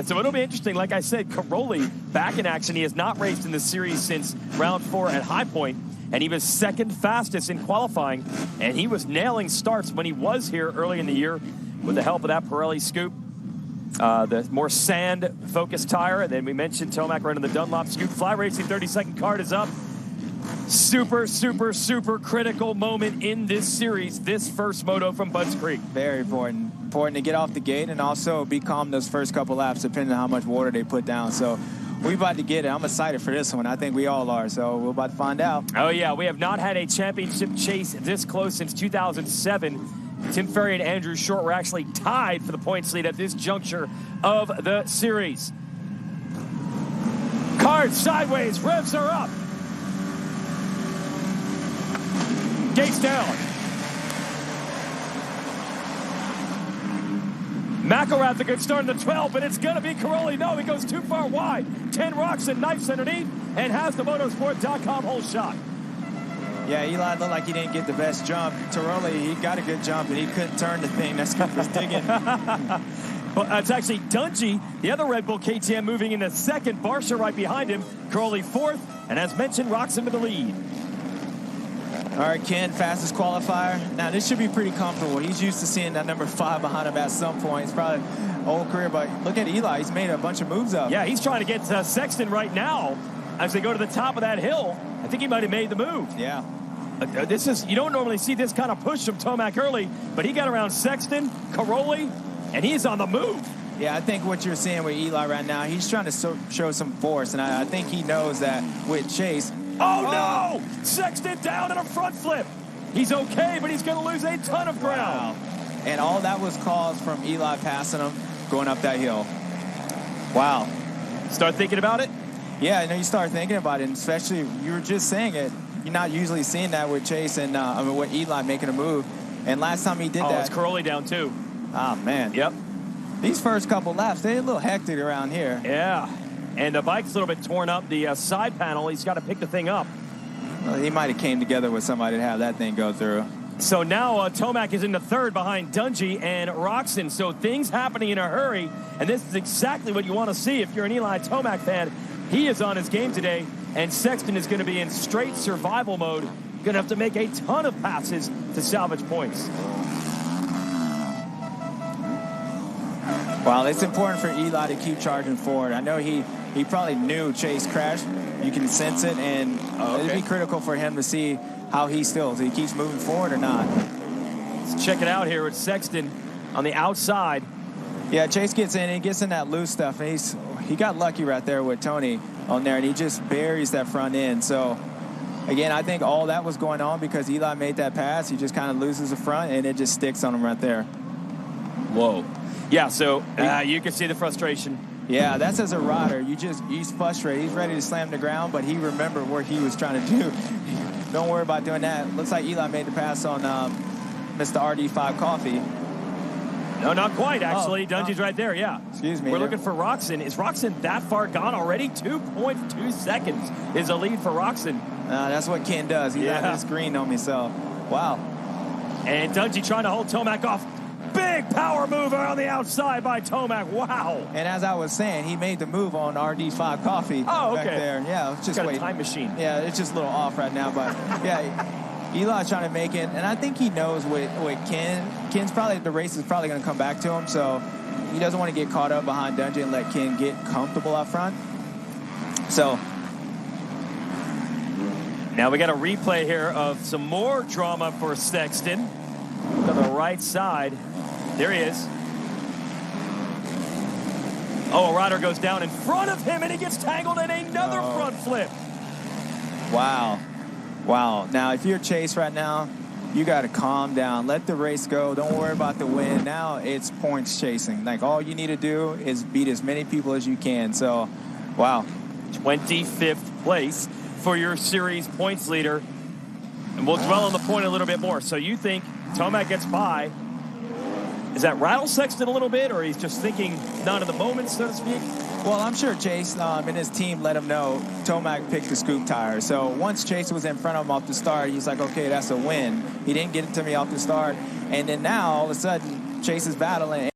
So it'll be interesting. Like I said, Caroli back in action. He has not raced in the series since round 4 at High Point, and he was second fastest in qualifying, and he was nailing starts when he was here early in the year with the help of that Pirelli scoop. The more sand-focused tire, and then we mentioned Tomac running the Dunlop scoop. Fly Racing 30-second card is up. Super, super, super critical moment in this series, this first moto from Budds Creek. Very important. Important to get off the gate and also be calm those first couple laps, depending on how much water they put down. So we're about to get it. I'm excited for this one. I think we all are. So we're about to find out. Oh, yeah. We have not had a championship chase this close since 2007. Tim Ferry and Andrew Short were actually tied for the points lead at this juncture of the series. Card sideways. Revs are up. Gates down. McElrath a good start in the 12, but it's going to be Caroli. No, he goes too far wide. 10 rocks and knifes underneath and has the motorsport.com whole shot. Yeah, Eli looked like he didn't get the best jump. Caroli, he got a good jump, and he couldn't turn the thing. That scoop was digging. Well, it's actually Dungey, the other Red Bull KTM, moving into second. Barsha right behind him. Caroli fourth, and as mentioned, rocks him in the lead. All right, Ken, fastest qualifier. Now, this should be pretty comfortable. He's used to seeing that number 5 behind him at some point. It's probably old career, but look at Eli. He's made a bunch of moves up. Yeah, he's trying to get Sexton right now as they go to the top of that hill. I think he might have made the move. Yeah. This is, you don't normally see this kind of push from Tomac early, but he got around Sexton, Caroli, and he's on the move. Yeah, I think what you're seeing with Eli right now, he's trying to show some force, and I think he knows that with Chase. Oh, no! Sexton down in a front flip. He's okay, but he's going to lose a ton of ground. Wow. And all that was caused from Eli passing him, going up that hill. Wow. Start thinking about it? Yeah, I know you start thinking about it, and especially you were just saying it. You're not usually seeing that with Chase and with Eli making a move. And last time he did that. Oh, it's Caroli down too. Oh, man. Yep. These first couple laps, they're a little hectic around here. Yeah. And the bike's a little bit torn up. The side panel, he's got to pick the thing up. Well, he might have came together with somebody to have that thing go through. So now Tomac is into third behind Dungey and Roxon. So things happening in a hurry. And this is exactly what you want to see if you're an Eli Tomac fan. He is on his game today. And Sexton is going to be in straight survival mode. Going to have to make a ton of passes to salvage points. Well, it's important for Eli to keep charging forward. I know he probably knew Chase crashed. You can sense it, and it'd be critical for him to see how he still, if he keeps moving forward or not. Let's check it out here with Sexton on the outside. Yeah, Chase gets in, he gets in that loose stuff, and he got lucky right there with Tony on there, and he just buries that front end. So, again, I think all that was going on because Eli made that pass. He just kind of loses the front, and it just sticks on him right there. Whoa. Yeah, so you can see the frustration. Yeah, that's as a rider. He's frustrated. He's ready to slam the ground, but he remembered what he was trying to do. Don't worry about doing that. Looks like Eli made the pass on Mr. RD5 Coffee. No, not quite, actually. Dungey's right there, yeah. Excuse me. We're looking for Roxon. Is Roxon that far gone already? 2.2 seconds is a lead for Roxon. That's what Ken does. He got this green on me, so wow. And Dungey trying to hold Tomac off. Big power move on the outside by Tomac. Wow. And as I was saying, he made the move on RD5 Coffee back there. Yeah, it's just got a time machine. Yeah, it's just a little off right now, but yeah, Eli's trying to make it, and I think he knows with Ken's probably, the race is probably going to come back to him, so he doesn't want to get caught up behind Dungey and let Ken get comfortable up front. So now we got a replay here of some more drama for Sexton on the right side. There he is. Oh, a rider goes down in front of him, and he gets tangled in another front flip. Wow. Wow. Now, if you're Chase right now, you got to calm down. Let the race go. Don't worry about the win. Now it's points chasing. Like, all you need to do is beat as many people as you can. So, wow. 25th place for your series points leader. And we'll dwell on the point a little bit more. So you think Tomac gets by. Does that rattle Sexton a little bit, or he's just thinking not in the moment, so to speak? Well, I'm sure Chase and his team let him know Tomac picked the scoop tire. So once Chase was in front of him off the start, he's like, okay, that's a win. He didn't get it to me off the start. And then now, all of a sudden, Chase is battling.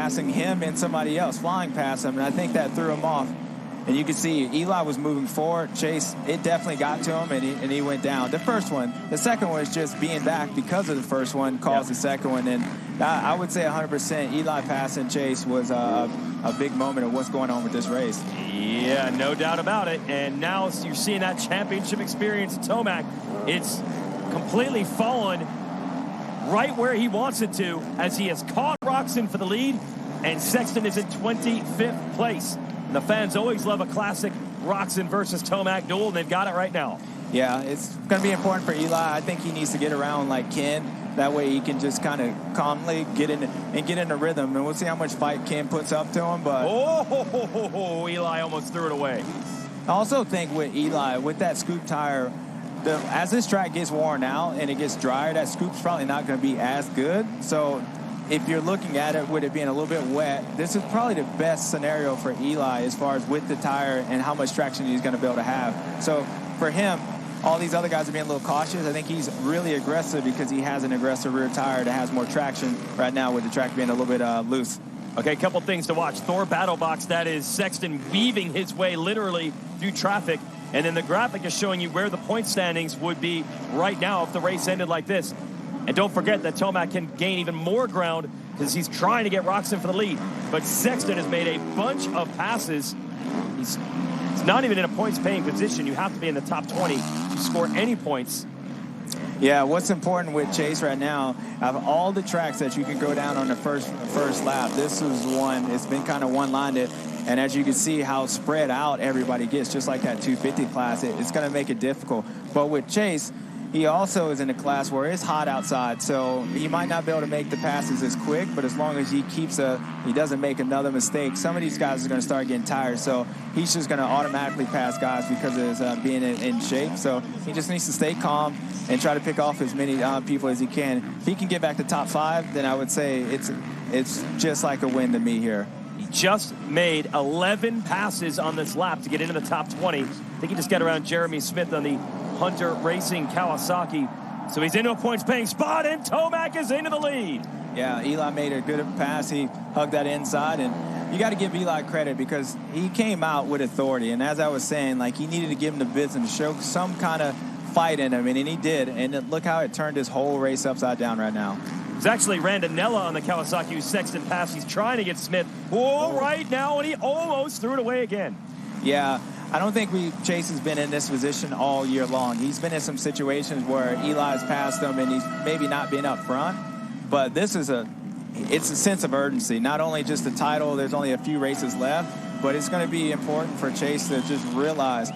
passing him and somebody else, flying past him, and I think that threw him off. And you can see Eli was moving forward. Chase, it definitely got to him, and he went down. The first one. The second one is just being back because of the first one caused the second one. And I would say 100% Eli passing Chase was a big moment of what's going on with this race. Yeah, no doubt about it. And now you're seeing that championship experience. Tomac, it's completely fallen right where he wants it to, as he has caught Roczen for the lead, and Sexton is in 25th place. And the fans always love a classic Roczen versus Tomac duel, and they've got it right now. Yeah, it's going to be important for Eli. I think he needs to get around like Ken. That way he can just kind of calmly get in the rhythm. And we'll see how much fight Ken puts up to him. But Eli almost threw it away. I also think with Eli, with that scoop tire, as this track gets worn out and it gets drier, that scoop's probably not going to be as good. So if you're looking at it with it being a little bit wet, this is probably the best scenario for Eli as far as with the tire and how much traction he's going to be able to have. So for him, all these other guys are being a little cautious. I think he's really aggressive because he has an aggressive rear tire that has more traction right now with the track being a little bit loose. Okay, a couple things to watch. Thor battle box, that is Sexton weaving his way literally through traffic. And then the graphic is showing you where the point standings would be right now if the race ended like this. And don't forget that Tomac can gain even more ground because he's trying to get Roczen for the lead. But Sexton has made a bunch of passes. He's not even in a points-paying position. You have to be in the top 20 to score any points. Yeah, what's important with Chase right now, out of all the tracks that you can go down on the first lap, this is one. It's been kind of one-lined. And as you can see how spread out everybody gets, just like that 250 class, it's going to make it difficult. But with Chase, he also is in a class where it's hot outside, so he might not be able to make the passes as quick, but as long as he doesn't make another mistake, some of these guys are going to start getting tired, so he's just going to automatically pass guys because of his being in shape. So he just needs to stay calm and try to pick off as many people as he can. If he can get back to top 5, then I would say it's just like a win to me here. He just made 11 passes on this lap to get into the top 20. I think he just got around Jeremy Smith on the Hunter Racing Kawasaki. So he's into a points-paying spot, and Tomac is into the lead. Yeah, Eli made a good pass. He hugged that inside, and you got to give Eli credit because he came out with authority. And as I was saying, like, he needed to give him the business, show some kind of fight in him, and he did. And look how it turned his whole race upside down right now. It's actually Randonella on the Kawasaki who Sexton passed. He's trying to get Smith. Right now, and he almost threw it away again. Yeah, I don't think Chase has been in this position all year long. He's been in some situations where Eli's passed him and he's maybe not been up front. But this is it's a sense of urgency. Not only just the title, there's only a few races left, but it's going to be important for Chase to just realize,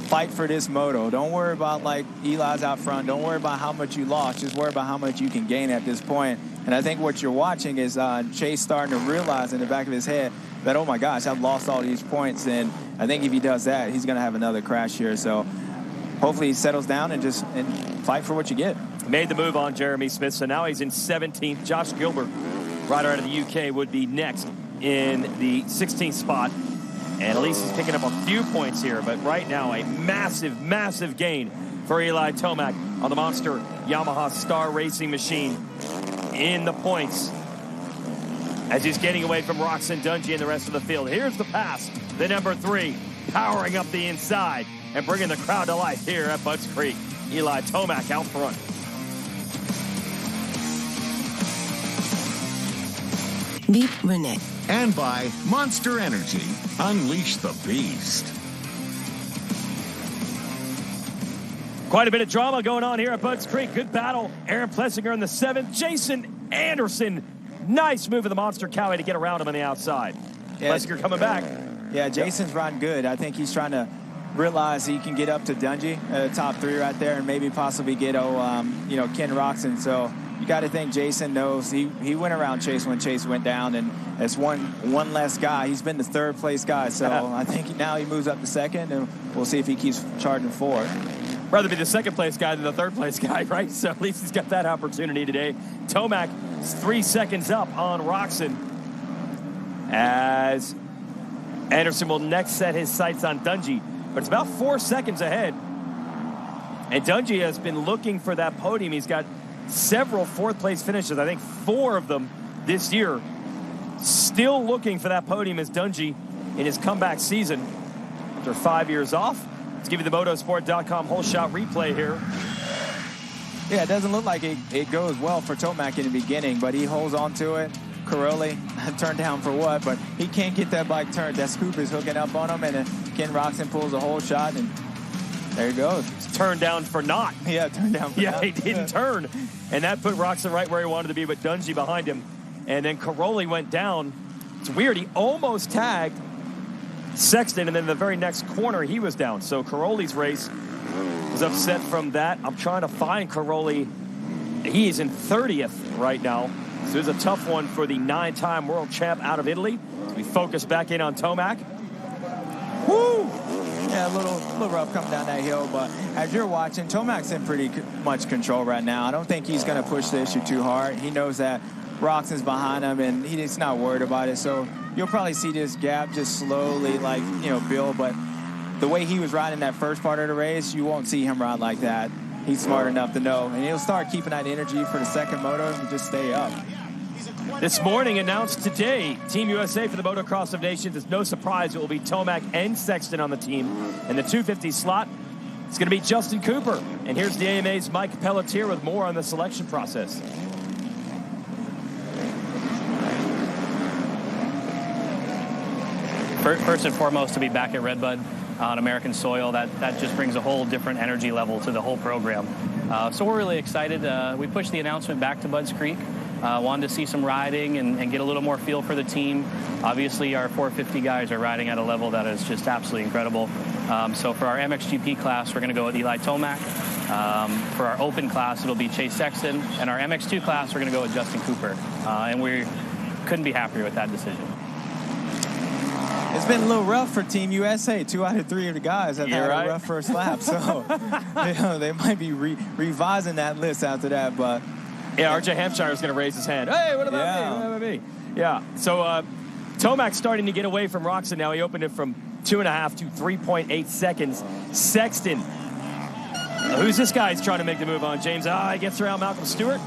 fight for this moto. Don't worry about like Eli's out front. Don't worry about how much you lost. Just worry about how much you can gain at this point. And I think what you're watching is Chase starting to realize in the back of his head that, oh my gosh, I've lost all these points. And I think if he does that, he's going to have another crash here. So hopefully he settles down and fight for what you get. Made the move on Jeremy Smith, so now he's in 17th. Josh Gilbert, rider out of the UK, would be next in the 16th spot. And at least he's picking up a few points here, but right now a massive, massive gain for Eli Tomac on the monster Yamaha Star Racing machine in the points as he's getting away from Roczen Dungey and the rest of the field. Here's the pass, the number 3, powering up the inside and bringing the crowd to life here at Budds Creek. Eli Tomac out front. Beep Renee. And by Monster Energy. Unleash the beast. Quite a bit of drama going on here at Budds Creek. Good battle. Aaron Plessinger in the 7th. Jason Anderson. Nice move of the Monster Cowie to get around him on the outside. Yeah. Plessinger coming back. Yeah, Jason's riding good. I think he's trying to realize he can get up to Dungey, top 3 right there, and maybe possibly get, Ken Roczen. So you got to think Jason knows he went around Chase when Chase went down, and as one less guy. He's been the 3rd place guy, so I think now he moves up to 2nd, and we'll see if he keeps charging forward. Rather be the 2nd place guy than the 3rd place guy, right? So at least he's got that opportunity today. Tomac is 3 seconds up on Roczen as Anderson will next set his sights on Dungey, but it's about 4 seconds ahead. And Dungey has been looking for that podium. He's got several 4th place finishes, I think 4 of them this year. still looking for that podium as Dungey in his comeback season after 5 years off. Let's give you the motorsport.com whole shot replay here. Yeah, it doesn't look like it goes well for Tomac in the beginning, but he holds on to it. Caroli turned down for what, but he can't get that bike turned. That scoop is hooking up on him, and then Ken Roczen pulls a whole shot, and there he goes. It's turned down for not. Yeah, turned down for not. Yeah, he didn't turn. And that put Roczen right where he wanted to be, but Dungey behind him. And then Caroli went down. It's weird. He almost tagged Sexton, and then the very next corner, he was down. So Caroli's race was upset from that. I'm trying to find Caroli. He is in 30th right now. So it's a tough one for the 9-time world champ out of Italy. So we focus back in on Tomac. Woo! Yeah, a little rough coming down that hill, but as you're watching, Tomac's in pretty much control right now. I don't think he's going to push the issue too hard. He knows that Roczen's behind him, and he's not worried about it. So you'll probably see this gap just slowly, build. But the way he was riding that first part of the race, you won't see him ride like that. He's smart enough to know, and he'll start keeping that energy for the second moto and just stay up. This morning announced today, Team USA for the Motocross of Nations. It's no surprise it will be Tomac and Sexton on the team. And the 250 slot, it's going to be Justin Cooper. And here's the AMA's Mike Pelletier with more on the selection process. First and foremost, to be back at Redbud on American soil, that just brings a whole different energy level to the whole program. So we're really excited. We pushed the announcement back to Budds Creek. Wanted to see some riding and get a little more feel for the team. Obviously, our 450 guys are riding at a level that is just absolutely incredible. So for our MXGP class, we're going to go with Eli Tomac. For our open class, it'll be Chase Sexton. And our MX2 class, we're going to go with Justin Cooper. And we couldn't be happier with that decision. It's been a little rough for Team USA. 2 out of 3 of the guys have had a rough first lap. So they might be revising that list after that. But yeah, RJ Hampshire is going to raise his hand. Hey, what about me? What about me? Yeah. So Tomac's starting to get away from Roczen now. He opened it from 2.5 to 3.8 seconds. Sexton. Who's this guy he's trying to make the move on, James? He gets around Malcolm Stewart.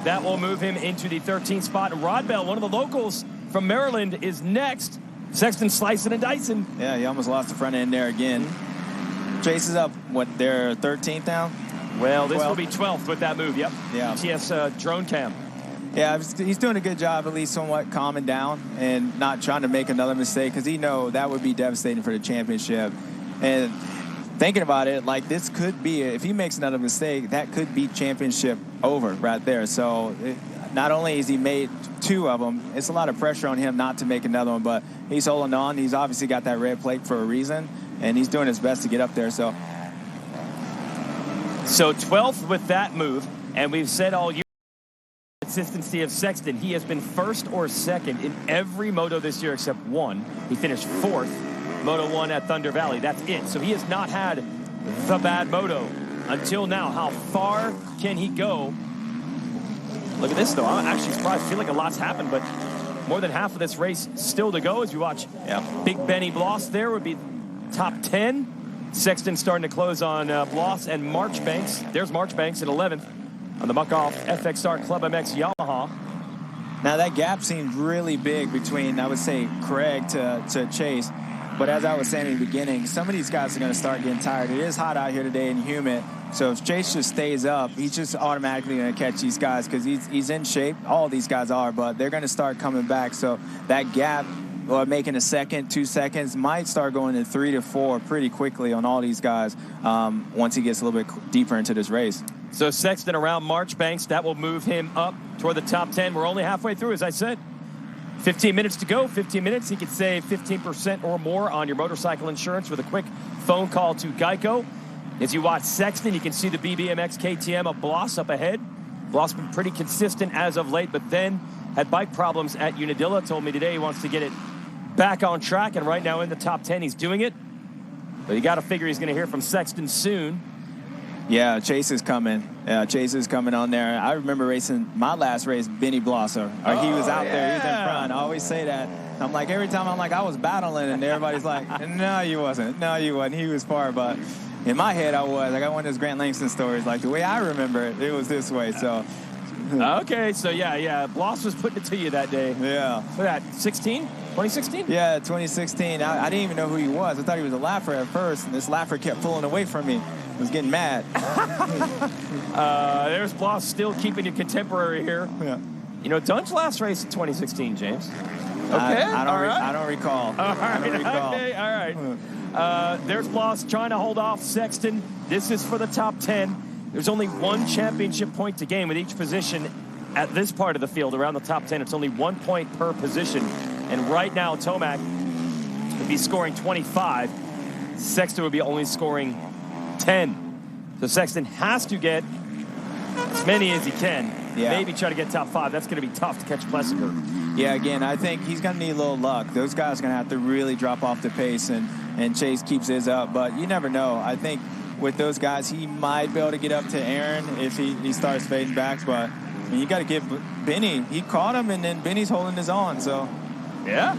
That will move him into the 13th spot. And Rod Bell, one of the locals from Maryland, is next. Sexton slicing and dicing. Yeah, he almost lost the front end there again. Chase is up, they're 13th now? Well, this will be 12th with that move, yep. Yeah. TS drone cam. Yeah, he's doing a good job, at least somewhat calming down and not trying to make another mistake, because he knows that would be devastating for the championship. And thinking about it, this could be, if he makes another mistake, that could be championship over right there. So not only has he made 2 of them, it's a lot of pressure on him not to make another one, but he's holding on. He's obviously got that red plate for a reason, and he's doing his best to get up there. So 12th with that move, and we've said all year consistency of Sexton. He has been first or second in every moto this year except one. He finished 4th, Moto 1 at Thunder Valley. That's it. So he has not had the bad moto until now. How far can he go? Look at this, though. I'm actually surprised. I feel like a lot's happened, but more than half of this race still to go as we watch. Yeah. Big Benny Bloss there would be top 10. Sexton starting to close on Bloss and Marchbanks. There's Marchbanks at 11th on the Muck-Off FXR Club MX Yamaha. Now that gap seems really big between, I would say, Craig to Chase. But as I was saying in the beginning, some of these guys are going to start getting tired. It is hot out here today and humid. So if Chase just stays up, he's just automatically going to catch these guys because he's in shape. All these guys are, but they're going to start coming back. So that gap, or making a second, 2 seconds, might start going to 3 to 4 pretty quickly on all these guys once he gets a little bit deeper into this race. So Sexton around Marchbanks, that will move him up toward the top 10. We're only halfway through, as I said. 15 minutes to go. 15 minutes, he could save 15% or more on your motorcycle insurance with a quick phone call to Geico. As you watch Sexton, you can see the BBMX KTM of Bloss up ahead. Bloss been pretty consistent as of late, but then had bike problems at Unadilla. Told me today he wants to get it back on track, and right now in the top 10, he's doing it. But you got to figure he's going to hear from Sexton soon. Yeah, Chase is coming. Yeah, Chase is coming on there. I remember racing my last race, Benny Blosser. He was out there. He was in front. I always say that. I'm like, every time I'm like, I was battling, and everybody's like, no, you wasn't. No, you wasn't. He was far, but in my head, I was. I got one of those Grant Langston stories. Like, the way I remember it, it was this way. So Okay, so yeah. Bloss was putting it to you that day. Yeah. What that, 2016? Yeah, 2016. I didn't even know who he was. I thought he was a lapper at first, and this lapper kept pulling away from me. I was getting mad. There's Bloss still keeping it contemporary here. Yeah. You know, Dunge last race in 2016, James. Okay, I don't recall. All right, I don't recall. okay, all right. There's Bloss trying to hold off Sexton. This is for the top 10. There's only one championship point to gain with each position at this part of the field. Around the top 10, it's only 1 point per position. And right now, Tomac would be scoring 25. Sexton would be only scoring 10. So Sexton has to get as many as he can. Yeah. Maybe try to get top 5. That's going to be tough to catch Plessinger. Yeah, again, I think he's going to need a little luck. Those guys are going to have to really drop off the pace, and Chase keeps his up. But you never know. I think with those guys, he might be able to get up to Aaron if he starts fading back. But I mean, you got to give Benny. He caught him, and then Benny's holding his on. So yeah.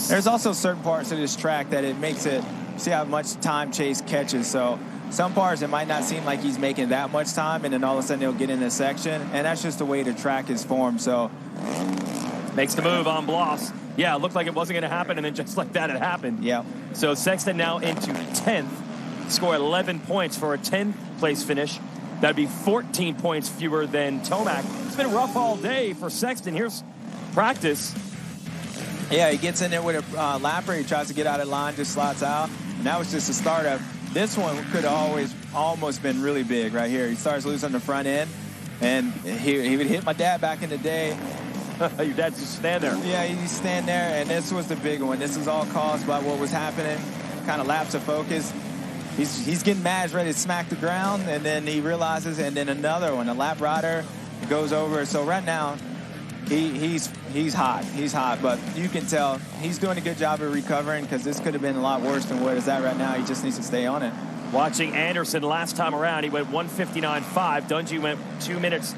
There's also certain parts of this track that it makes it, see how much time Chase catches. So some parts, it might not seem like he's making that much time, and then all of a sudden he'll get in a section, and that's just the way the track is formed. So makes the move on Bloss. Yeah, it looked like it wasn't going to happen, and then just like that, it happened. Yeah. So Sexton now into 10th. Score 11 points for a 10th place finish. That'd be 14 points fewer than Tomac. It's been rough all day for Sexton. Here's practice. Yeah, he gets in there with a lapper. He tries to get out of line, just slots out. And that was just the start of this one. Could have almost been really big right here. He starts losing the front end, and he would hit my dad back in the day. Your dad just stand there. Yeah, he stand there, and this was the big one. This was all caused by what was happening. Kind of lapse of focus. He's getting mad, he's ready to smack the ground, and then he realizes, and then another one, a lap rider goes over. So right now, he's hot. He's hot, but you can tell he's doing a good job of recovering, because this could have been a lot worse than what is at right now. He just needs to stay on it. Watching Anderson last time around, he went 1:59.5. Dungey went 2 minutes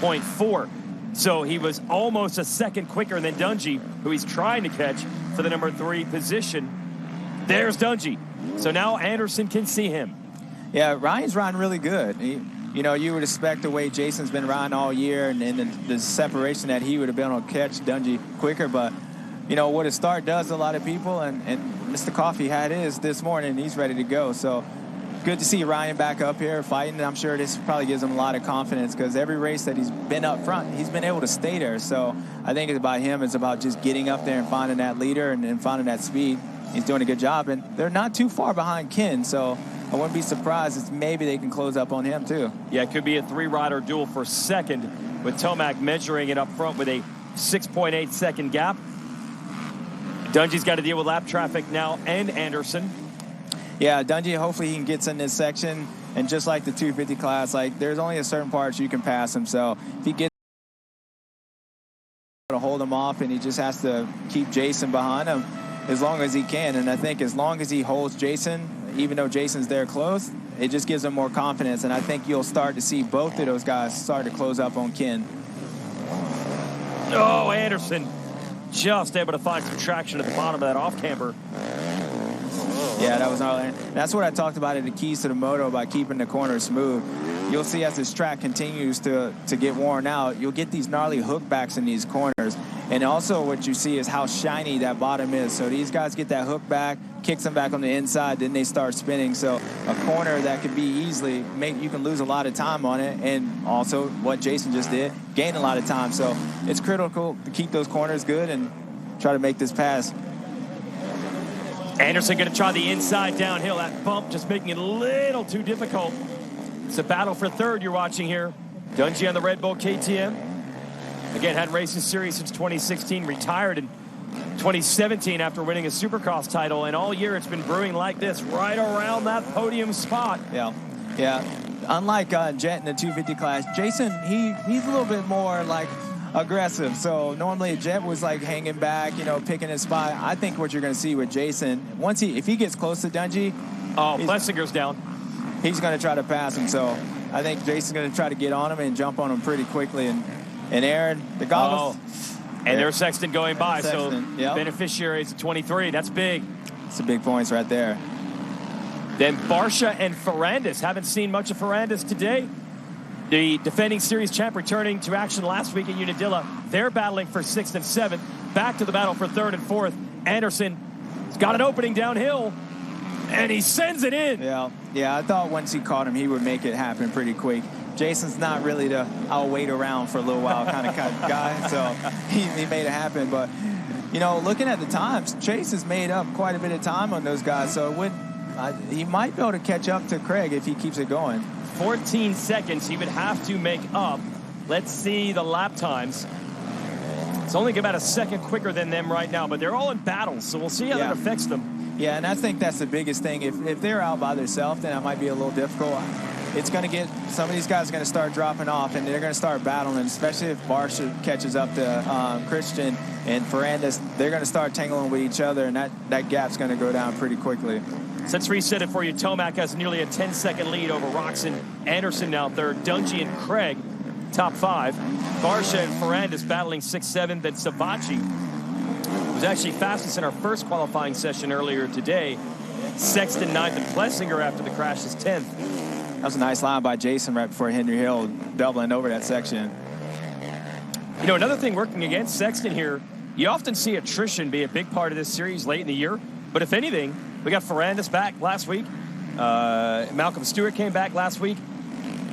0.4. So he was almost a second quicker than Dungey, who he's trying to catch for the number 3 position. There's Dungey. So now Anderson can see him. Yeah, Ryan's riding really good. You would expect the way Jason's been riding all year, and the separation that he would have been able to catch Dungey quicker. But, what a start does to a lot of people, and Mr. Coffee had his this morning, and he's ready to go. So good to see Ryan back up here fighting. I'm sure this probably gives him a lot of confidence, because every race that he's been up front, he's been able to stay there. So I think it's about him. It's about just getting up there and finding that leader and finding that speed. He's doing a good job, and they're not too far behind Ken, so I wouldn't be surprised if maybe they can close up on him too. Yeah, it could be a 3-rider duel for second, with Tomac measuring it up front with a 6.8 second gap. Dungey's got to deal with lap traffic now, and Anderson. Yeah, Dungey, hopefully he gets in this section, and just like the 250 class, there's only a certain parts you can pass him, so if he gets to hold him off, and he just has to keep Jason behind him as long as he can. And I think as long as he holds Jason, even though Jason's there close, it just gives him more confidence. And I think you'll start to see both of those guys start to close up on Ken. Oh, Anderson just able to find some traction at the bottom of that off-camber. Yeah, that was gnarly. That's what I talked about in the keys to the moto, about keeping the corners smooth. You'll see as this track continues to get worn out, you'll get these gnarly hookbacks in these corners. And also what you see is how shiny that bottom is. So these guys get that hook back, kicks them back on the inside, then they start spinning. So a corner that could be easily, you can lose a lot of time on it. And also what Jason just did, gain a lot of time. So it's critical to keep those corners good and try to make this pass. Anderson going to try the inside downhill. That bump just making it a little too difficult. It's a battle for third you're watching here. Dungey on the Red Bull KTM. Again, hadn't raced in series since 2016. Retired in 2017 after winning a Supercross title. And all year it's been brewing like this, right around that podium spot. Yeah. Unlike Jet in the 250 class, Jason, he's a little bit more aggressive. So normally Jet was hanging back, picking his spot. I think what you're going to see with Jason, if he gets close to Dungey, Plessinger's down. He's going to try to pass him. So I think Jason's going to try to get on him and jump on him pretty quickly. And Aaron, the goggles. And there's Sexton going by. Sexton, so beneficiaries of 23. That's big. It's a big points right there. Then Barsha and Ferrandis. Haven't seen much of Ferrandis today. The defending series champ returning to action last week at Unadilla. They're battling for 6th and 7th. Back to the battle for 3rd and 4th. Anderson's got an opening downhill, and he sends it in. Yeah, I thought once he caught him, he would make it happen pretty quick. Jason's not really the I'll wait around for a little while kind of guy, so he made it happen. But, you know, looking at the times, Chase has made up quite a bit of time on those guys, so he might be able to catch up to Craig if he keeps it going. 14 seconds he would have to make up. Let's see the lap times. It's only about a second quicker than them right now, but they're all in battles, so we'll see how that affects them. Yeah, and I think that's the biggest thing. If they're out by themselves, then that might be a little difficult. It's going to get some of these guys are going to start dropping off, and they're going to start battling, especially if Barsha catches up to Christian and Ferrandis. They're going to start tangling with each other, and that gap's going to go down pretty quickly. Let's reset it for you. Tomac has nearly a 10-second lead over Roxon. Anderson now third. Dungey and Craig top 5. Barsha and Ferrandis battling 6-7. Then Savachi was actually fastest in our first qualifying session earlier today. Sexton 9th, and Plessinger after the crash is 10th. That was a nice line by Jason right before Henry Hill doubling over that section. You know, another thing working against Sexton here, you often see attrition be a big part of this series late in the year. But if anything, we got Ferrandis back last week. Malcolm Stewart came back last week.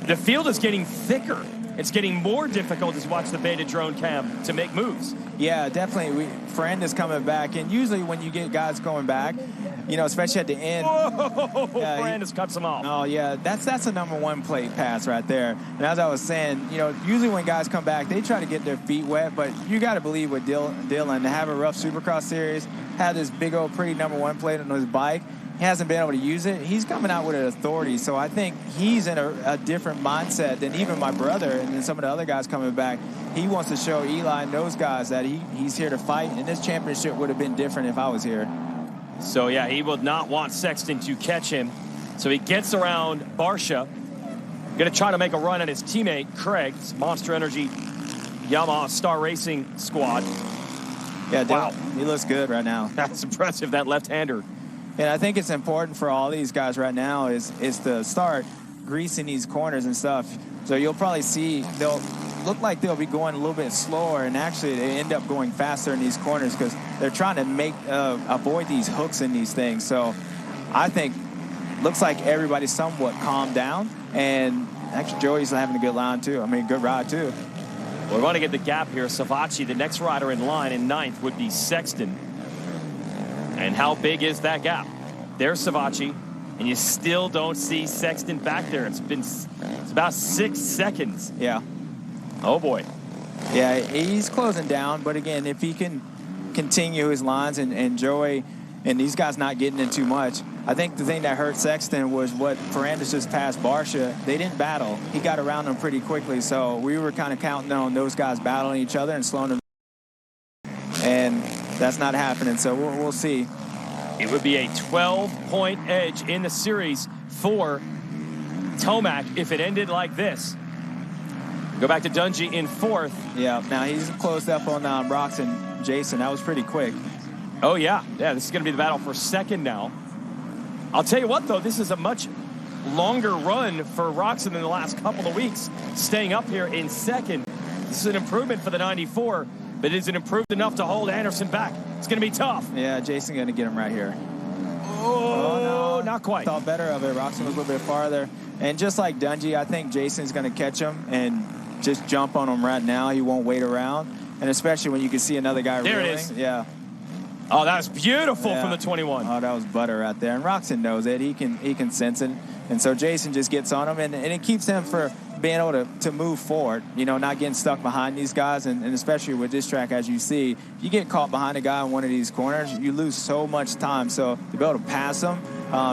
The field is getting thicker. It's getting more difficult to watch the beta drone cam to make moves. Yeah, definitely. Ferrandis coming back. And usually when you get guys going back, you know, especially at the end. Whoa, Ferrandis cuts him off. Oh, yeah, that's a #1 plate pass right there. And as I was saying, you know, usually when guys come back, they try to get their feet wet. But you got to believe with Dylan to have a rough Supercross series, have this big old pretty #1 plate on his bike. He hasn't been able to use it. He's coming out with an authority. So I think he's in a different mindset than even my brother and then some of the other guys coming back. He wants to show Eli and those guys that he's here to fight. And this championship would have been different if I was here. So, yeah, he will not want Sexton to catch him. So he gets around Barsha. Going to try to make a run at his teammate, Craig. Monster Energy Yamaha Star Racing squad. Yeah, wow. He looks good right now. That's impressive, that left-hander. And I think it's important for all these guys right now is to start greasing these corners and stuff. So you'll probably see they'll look like they'll be going a little bit slower, and actually they end up going faster in these corners because they're trying to avoid these hooks in these things. So I think looks like everybody's somewhat calmed down, and actually Joey's having a good line too. I mean, good ride too. Well, we want to get the gap here. Savachi, the next rider in line in 9th, would be Sexton. And how big is that gap? There's Savachi, and you still don't see Sexton back there. It's about 6 seconds. Yeah. Oh, boy. Yeah, he's closing down. But, again, if he can continue his lines and Joey and these guys not getting in too much, I think the thing that hurt Sexton was what Ferrandis just passed Barsha. They didn't battle. He got around them pretty quickly. So we were kind of counting on those guys battling each other and slowing them. And that's not happening. So we'll see. It would be a 12-point edge in the series for Tomac if it ended like this. Go back to Dungey in 4th. Yeah, now he's closed up on Roxon. Jason, that was pretty quick. Oh, yeah. Yeah, this is going to be the battle for 2nd now. I'll tell you what, though, this is a much longer run for Roxon in the last couple of weeks, staying up here in 2nd. This is an improvement for the 94, but is it improved enough to hold Anderson back? It's going to be tough. Yeah, Jason's going to get him right here. Oh, no, not quite. Thought better of it. Roxon was a little bit farther. And just like Dungey, I think Jason's going to catch him and just jump on him right now. He won't wait around. And especially when you can see another guy there reeling. It is. Yeah. Oh, that was beautiful from the 21. Oh, that was butter right there. And Roxon knows it. He can sense it. And so Jason just gets on him. And it keeps him for being able to move forward, you know, not getting stuck behind these guys. And especially with this track, as you see, if you get caught behind a guy in one of these corners, you lose so much time. So to be able to pass him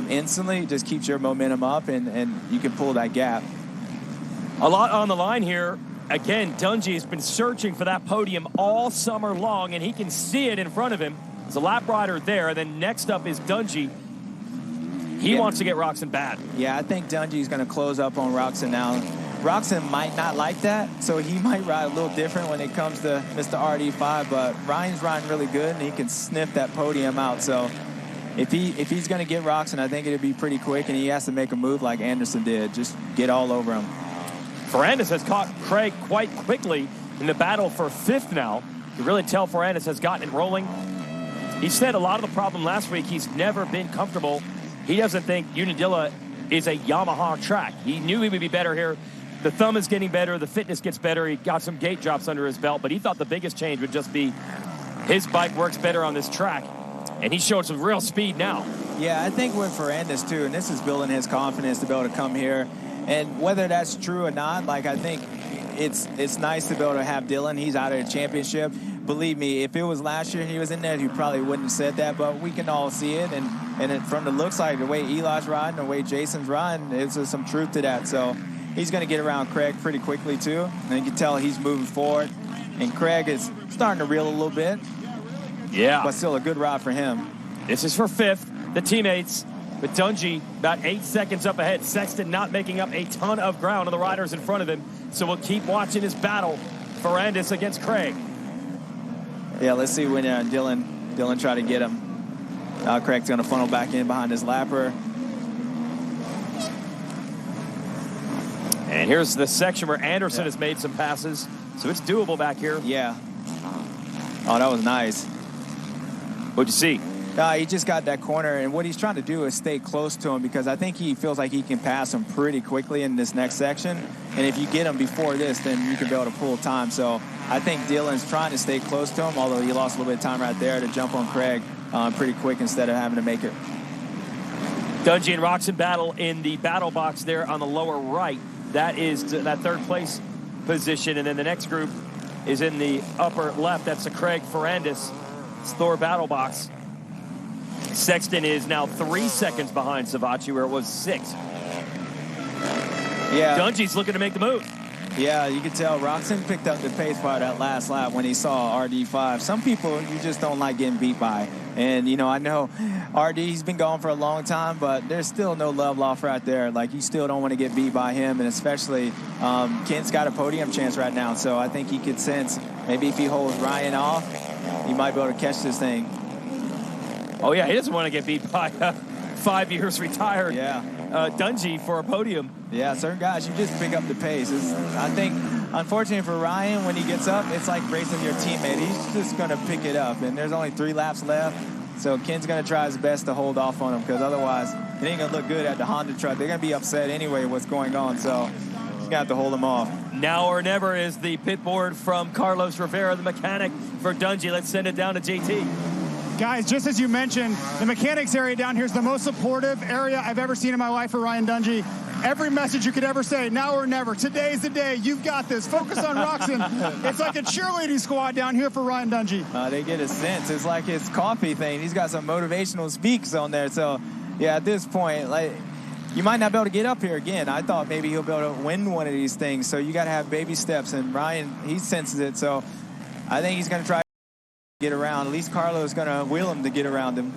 instantly just keeps your momentum up, and you can pull that gap. A lot on the line here. Again, Dungey has been searching for that podium all summer long, and he can see it in front of him. There's a lap rider there. Then next up is Dungey. He wants to get Roxon bad. Yeah, I think Dungey's going to close up on Roxon now. Roxon might not like that, so he might ride a little different when it comes to Mr. RD5, but Ryan's riding really good, and he can sniff that podium out. So if he's going to get Roxon, I think it'll be pretty quick, and he has to make a move like Anderson did. Just get all over him. Ferrandis has caught Craig quite quickly in the battle for 5th now. You really tell Ferrandis has gotten it rolling. He said a lot of the problem last week, he's never been comfortable. He doesn't think Unadilla is a Yamaha track. He knew he would be better here. The thumb is getting better. The fitness gets better. He got some gate drops under his belt, but he thought the biggest change would just be his bike works better on this track. And he showed some real speed now. Yeah, I think with Ferrandis, too, and this is building his confidence to be able to come here. And whether that's true or not, like, I think it's nice to be able to have Dylan. He's out of the championship. Believe me, if it was last year and he was in there, he probably wouldn't have said that. But we can all see it. And from the looks like the way Eli's riding, the way Jason's riding, there's some truth to that. So he's going to get around Craig pretty quickly, too. And you can tell he's moving forward. And Craig is starting to reel a little bit. Yeah. But still a good ride for him. This is for 5th. The teammates with Dungey about 8 seconds up ahead. Sexton not making up a ton of ground on the riders in front of him. So we'll keep watching his battle. Ferrandis against Craig. Yeah, let's see when Dylan try to get him. Craig's going to funnel back in behind his lapper. And here's the section where Anderson has made some passes. So it's doable back here. Yeah. Oh, that was nice. What'd you see? He just got that corner, and what he's trying to do is stay close to him because I think he feels like he can pass him pretty quickly in this next section. And if you get him before this, then you can be able to pull time. So I think Dylan's trying to stay close to him, although he lost a little bit of time right there to jump on Craig pretty quick instead of having to make it. Dungey and Roxon battle in the battle box there on the lower right. That is that 3rd place position. And then the next group is in the upper left. That's the Craig Ferrandis Thor battle box. Sexton is now 3 seconds behind Savacci, where it was 6. Yeah. Dungey's looking to make the move. Yeah, you can tell Roxon picked up the pace by that last lap when he saw RD5. Some people you just don't like getting beat by. And, you know, I know RD's been gone for a long time, but there's still no love lost right there. Like, you still don't want to get beat by him, and especially Kent's got a podium chance right now. So I think he could sense maybe if he holds Ryan off, he might be able to catch this thing. Oh, yeah, he doesn't want to get beat by 5 years retired Dungey for a podium. Yeah, certain guys, you just pick up the pace. I think, unfortunately for Ryan, when he gets up, it's like racing your teammate. He's just going to pick it up, and there's only 3 laps left. So Ken's going to try his best to hold off on him because otherwise it ain't going to look good at the Honda truck. They're going to be upset anyway what's going on, so he's going to have to hold him off. Now or never is the pit board from Carlos Rivera, the mechanic for Dungey. Let's send it down to JT. Guys, just as you mentioned, the mechanics area down here is the most supportive area I've ever seen in my life for Ryan Dungey. Every message you could ever say, now or never. Today's the day. You've got this. Focus on Roxon. It's like a cheerleading squad down here for Ryan Dungey. They get a sense. It's like his coffee thing. He's got some motivational speaks on there. So, yeah, at this point, like, you might not be able to get up here again. I thought maybe he'll be able to win one of these things. So you got to have baby steps. And Ryan, he senses it. So I think he's going to try get around. At least Carlo's going to wheel him to get around him.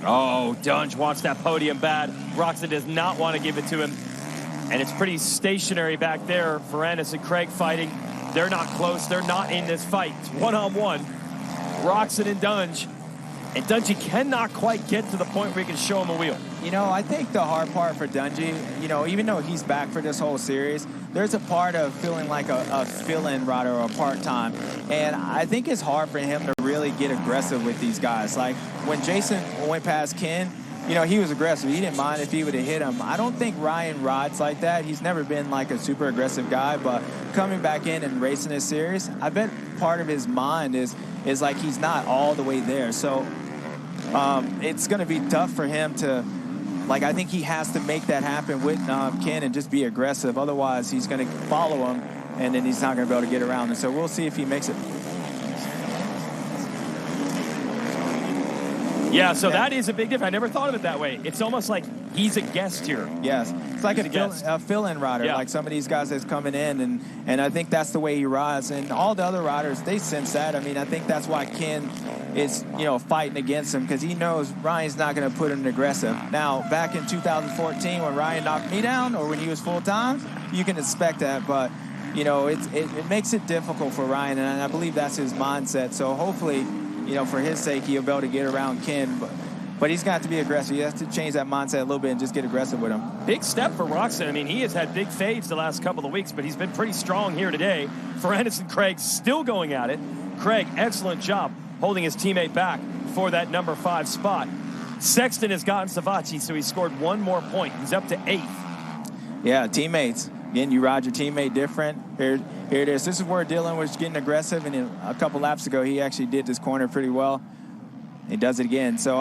Oh, Dunge wants that podium bad. Roxon does not want to give it to him. And it's pretty stationary back there. Ferrandis and Craig fighting. They're not close. They're not in this fight. It's one-on-one. Roxon and Dunge. And Dungey cannot quite get to the point where he can show him a wheel. You know, I think the hard part for Dungey, you know, even though he's back for this whole series, there's a part of feeling like a fill-in rider or a part-time. And I think it's hard for him to really get aggressive with these guys. Like, when Jason went past Ken, you know, he was aggressive. He didn't mind if he would have hit him. I don't think Ryan rides like that. He's never been like a super aggressive guy, but coming back in and racing this series, I bet part of his mind is like he's not all the way there. So it's going to be tough for him to, like, I think he has to make that happen with Ken and just be aggressive. Otherwise, he's going to follow him, and then he's not going to be able to get around him. So we'll see if he makes it. Yeah, so that is a big difference. I never thought of it that way. It's almost like he's a guest here. Yes. It's like a fill-in rider, like some of these guys that's coming in, and I think that's the way he rides. And all the other riders, they sense that. I mean, I think that's why Ken is, you know, fighting against him, because he knows Ryan's not going to put him aggressive. Now, back in 2014 when Ryan knocked me down, or when he was full-time, you can expect that, but you know, it makes it difficult for Ryan, and I believe that's his mindset. So hopefully, you know, for his sake, he'll be able to get around Ken. But he's got to be aggressive. He has to change that mindset a little bit and just get aggressive with him. Big step for Roczen. I mean, he has had big fades the last couple of weeks, but he's been pretty strong here today. Ferrandis and Craig still going at it. Craig, excellent job holding his teammate back for that number 5 spot. Sexton has gotten Savacci, so he scored 1 more point. He's up to 8th. Yeah, teammates. Again, you ride your teammate different. Here it is. This is where Dylan was getting aggressive, and a couple laps ago, he actually did this corner pretty well. He does it again. So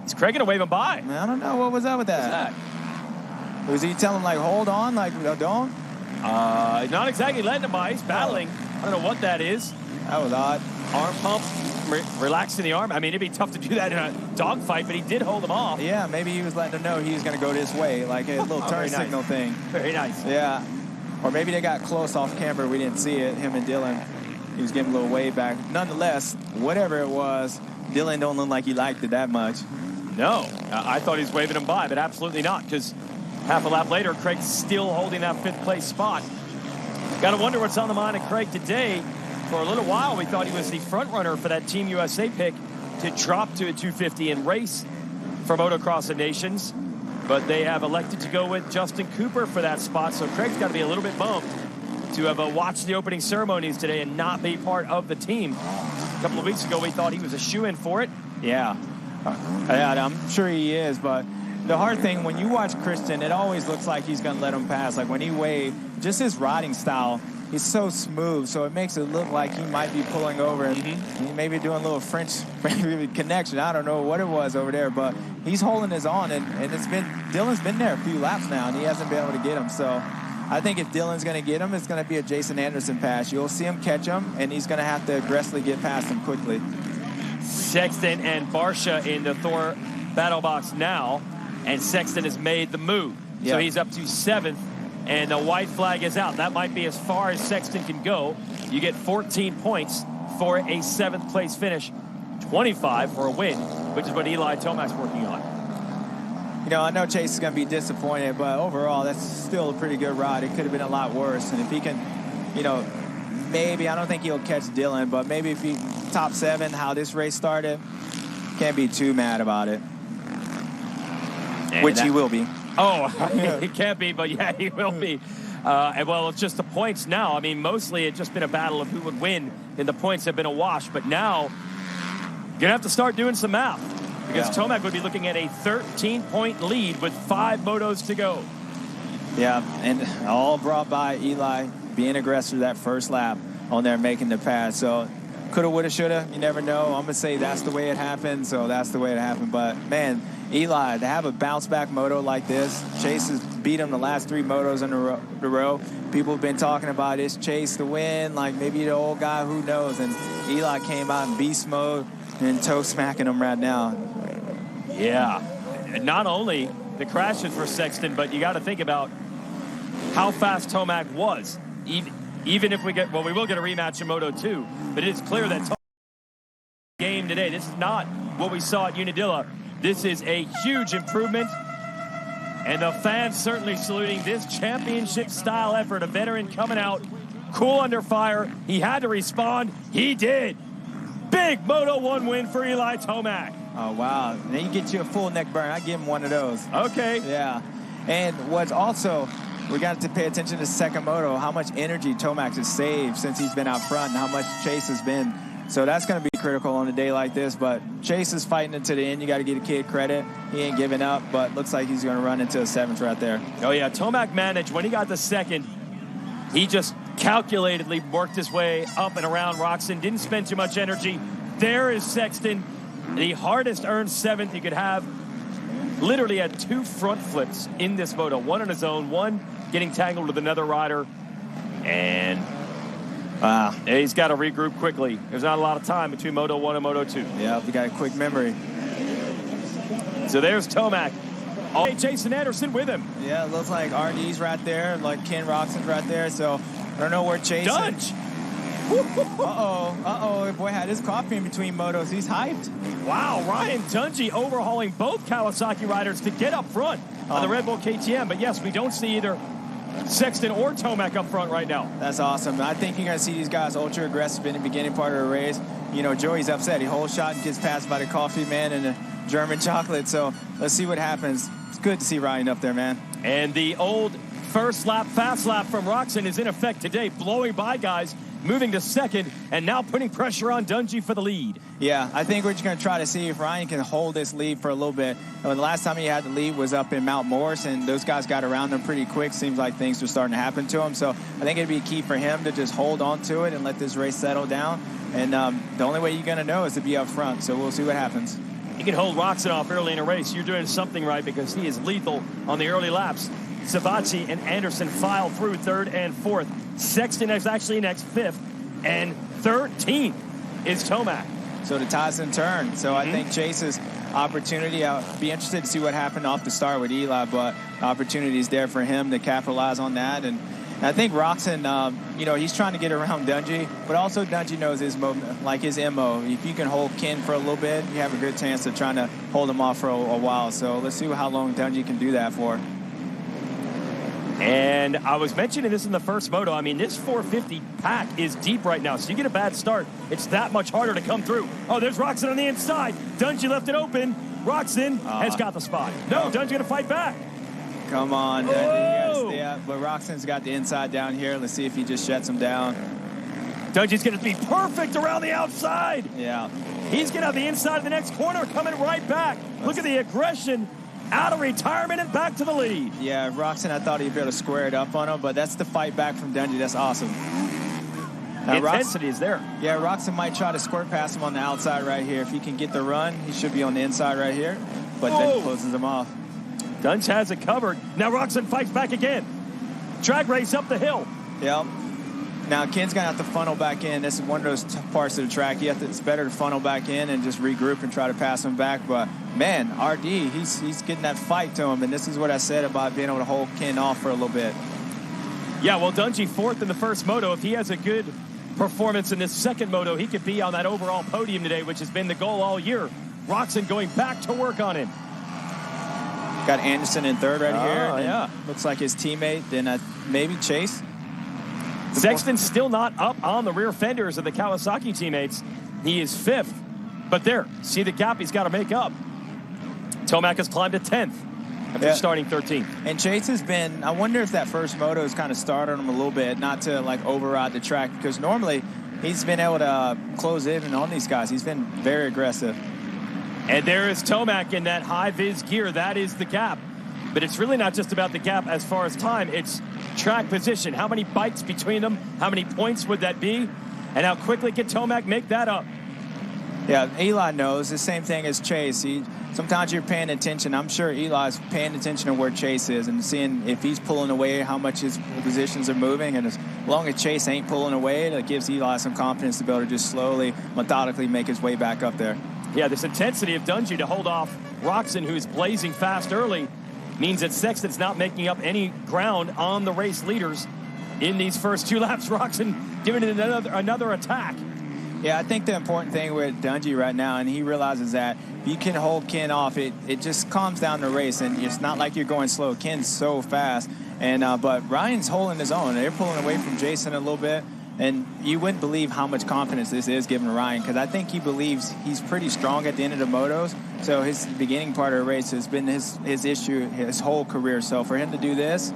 is Craig going to wave him by? I don't know. What was up with that? Was he telling him, like, hold on, like, don't? Not exactly letting him by. He's battling. I don't know what that is. That was odd. Arm pump, relaxing the arm. I mean, it'd be tough to do that in a dogfight, but he did hold him off. Yeah, maybe he was letting him know he was going to go this way, like a little turn signal thing. Very nice. Yeah. Or maybe they got close off camera. We didn't see it, him and Dylan. He was giving a little wave back. Nonetheless, whatever it was, Dylan don't look like he liked it that much. No, I thought he was waving him by, but absolutely not, because half a lap later, Craig's still holding that 5th place spot. Got to wonder what's on the mind of Craig today. For a little while, we thought he was the front runner for that Team USA pick to drop to a 250 and race for Motocross of Nations. But they have elected to go with Justin Cooper for that spot. So Craig's got to be a little bit bummed to have watched the opening ceremonies today and not be part of the team. A couple of weeks ago, we thought he was a shoo-in for it. Yeah. I'm sure he is, but the hard thing, when you watch Christian, it always looks like he's going to let him pass. Like when he waved, just his riding style, he's so smooth, so it makes it look like he might be pulling over and he may be doing a little French connection. I don't know what it was over there, but he's holding his own, and Dylan's been there a few laps now, and he hasn't been able to get him. So I think if Dylan's going to get him, it's going to be a Jason Anderson pass. You'll see him catch him, and he's going to have to aggressively get past him quickly. Sexton and Barsha in the Thor battle box now, and Sexton has made the move. So he's up to 7th. And the white flag is out. That might be as far as Sexton can go. You get 14 points for a 7th place finish, 25 for a win, which is what Eli Tomac's working on. You know, I know Chase is going to be disappointed, but overall, that's still a pretty good ride. It could have been a lot worse. And if he can, you know, maybe, I don't think he'll catch Dylan, but maybe if he top 7, how this race started, can't be too mad about it. And which he will be. Oh, he can't be, but yeah, he will be. And well, it's just the points now. I mean, mostly it's just been a battle of who would win, and the points have been a wash. But now, you're going to have to start doing some math, because Tomac would be looking at a 13-point lead with 5 motos to go. Yeah, and all brought by Eli being aggressive that first lap on there, making the pass. So coulda, woulda, shoulda, you never know. I'm going to say that's the way it happened, so that's the way it happened. But, man, Eli, to have a bounce-back moto like this, Chase has beat him the last 3 motos in a row. People have been talking about is Chase to win, like maybe the old guy, who knows. And Eli came out in beast mode and toe-smacking him right now. Yeah. And not only the crashes for Sexton, but you got to think about how fast Tomac was. Even if we get, well, we will get a rematch in Moto 2, but it is clear that Tomac game today. This is not what we saw at Unadilla. This is a huge improvement, and the fans certainly saluting this championship-style effort. A veteran coming out cool under fire. He had to respond. He did. Big Moto 1 win for Eli Tomac. Oh, wow. Then you get you a full neck burn. I give him one of those. Okay. Yeah. And what's also, we got to pay attention to the second moto, how much energy Tomac has saved since he's been out front and how much Chase has been. So that's going to be critical on a day like this. But Chase is fighting it to the end. You got to give the kid credit. He ain't giving up, but looks like he's going to run into a 7th right there. Oh, yeah. Tomac managed, when he got the second, he just calculatedly worked his way up and around Roczen. Didn't spend too much energy. There is Sexton, the hardest earned 7th you could have. Literally had 2 front flips in this moto. One on his own, one getting tangled with another rider. And he's got to regroup quickly. There's not a lot of time between Moto 1 and Moto 2. Yeah, we got a quick memory. So there's Tomac. Oh, Jason Anderson with him. Yeah, it looks like RD's right there, like Ken Roczen's right there. So I don't know where Chase is. Dunge. Boy had his coffee in between motos. He's hyped. Wow, Ryan Dungey overhauling both Kawasaki riders to get up front on the Red Bull KTM. But yes, we don't see either Sexton or Tomac up front right now. That's awesome. I think you're going to see these guys ultra aggressive in the beginning part of the race. You know, Joey's upset. He whole shot and gets passed by the coffee man in the German chocolate. So let's see what happens. It's good to see Ryan up there, man. And the old first lap, fast lap from Roczen is in effect today, blowing by guys, moving to second, and now putting pressure on Dungey for the lead. Yeah, I think we're just going to try to see if Ryan can hold this lead for a little bit. The last time he had the lead was up in Mount Morris, and those guys got around him pretty quick. Seems like things were starting to happen to him. So I think it'd be key for him to just hold on to it and let this race settle down. And the only way you're going to know is to be up front. So we'll see what happens. You can hold Roczen off early in a race. You're doing something right because he is lethal on the early laps. Savacci and Anderson file through third and fourth. Sexton is actually next, fifth. And 13th is Tomac. So the Tyson turn. So I think Chase's opportunity, I'll be interested to see what happened off the start with Eli, but the opportunity is there for him to capitalize on that. And I think Roczen, he's trying to get around Dungey, but also Dungey knows his MO. If you can hold Ken for a little bit, you have a good chance of trying to hold him off for a while. So let's see how long Dungey can do that for. And I was mentioning this in the first moto. I mean, this 450 pack is deep right now. So you get a bad start, it's that much harder to come through. Oh, there's Roczen on the inside. Dungey left it open. Roczen has got the spot. No, Dungey going to fight back. Come on, Dungey. Yeah, but Roxon's got the inside down here. Let's see if he just shuts him down. Dungey's going to be perfect around the outside. Yeah. He's going to have the inside of the next corner coming right back. Look at the aggression. Out of retirement and back to the lead. Yeah, Roczen, I thought he'd be able to square it up on him, but that's the fight back from Dungey. That's awesome. Now, intensity is there. Yeah, Roczen might try to squirt past him on the outside right here. If he can get the run, he should be on the inside right here, but then he closes him off. Dungey has it covered. Now Roczen fights back again. Drag race up the hill. Yep. Now, Ken's going to have to funnel back in. This is one of those parts of the track. It's better to funnel back in and just regroup and try to pass him back. But, man, RD, he's getting that fight to him. And this is what I said about being able to hold Ken off for a little bit. Yeah, well, Dungey fourth in the first moto. If he has a good performance in this second moto, he could be on that overall podium today, which has been the goal all year. Roczen going back to work on him. Got Anderson in third right here. Yeah. Looks like his teammate. Then maybe Chase. Sexton's still not up on the rear fenders of the Kawasaki teammates. He is fifth. But there, see the gap he's got to make up. Tomac has climbed to 10th after starting 13th. And Chase has been, I wonder if that first moto has kind of started him a little bit, not to like override the track, because normally he's been able to close in on these guys. He's been very aggressive. And there is Tomac in that high-vis gear. That is the gap. But it's really not just about the gap as far as time. It's track position. How many bikes between them? How many points would that be? And how quickly can Tomac make that up? Yeah, Eli knows. The same thing as Chase. Sometimes you're paying attention. I'm sure Eli's paying attention to where Chase is and seeing if he's pulling away, how much his positions are moving. And as long as Chase ain't pulling away, that gives Eli some confidence to be able to just slowly, methodically make his way back up there. Yeah, this intensity of Dungey to hold off Roczen, who's blazing fast early, means that Sexton's not making up any ground on the race leaders in these first two laps. Roczen giving it another attack. Yeah, I think the important thing with Dungey right now, and he realizes that if you can hold Ken off, it just calms down the race, and it's not like you're going slow. Ken's so fast, and but Ryan's holding his own. They're pulling away from Jason a little bit, and you wouldn't believe how much confidence this is giving Ryan, because I think he believes he's pretty strong at the end of the motos. So his beginning part of the race has been his issue his whole career. So for him to do this,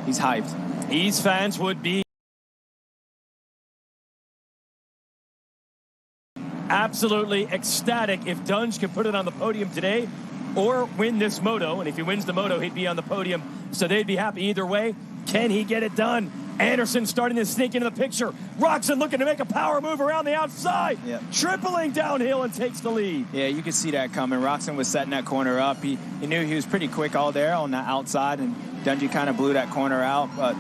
he's hyped. These fans would be absolutely ecstatic if Dungey could put it on the podium today or win this moto. And if he wins the moto, he'd be on the podium. So they'd be happy either way. Can he get it done? Anderson starting to sneak into the picture. Roczen looking to make a power move around the outside. Yep. Tripling downhill and takes the lead. Yeah, you could see that coming. Roczen was setting that corner up. He knew he was pretty quick all there on the outside, and Dungey kind of blew that corner out. But,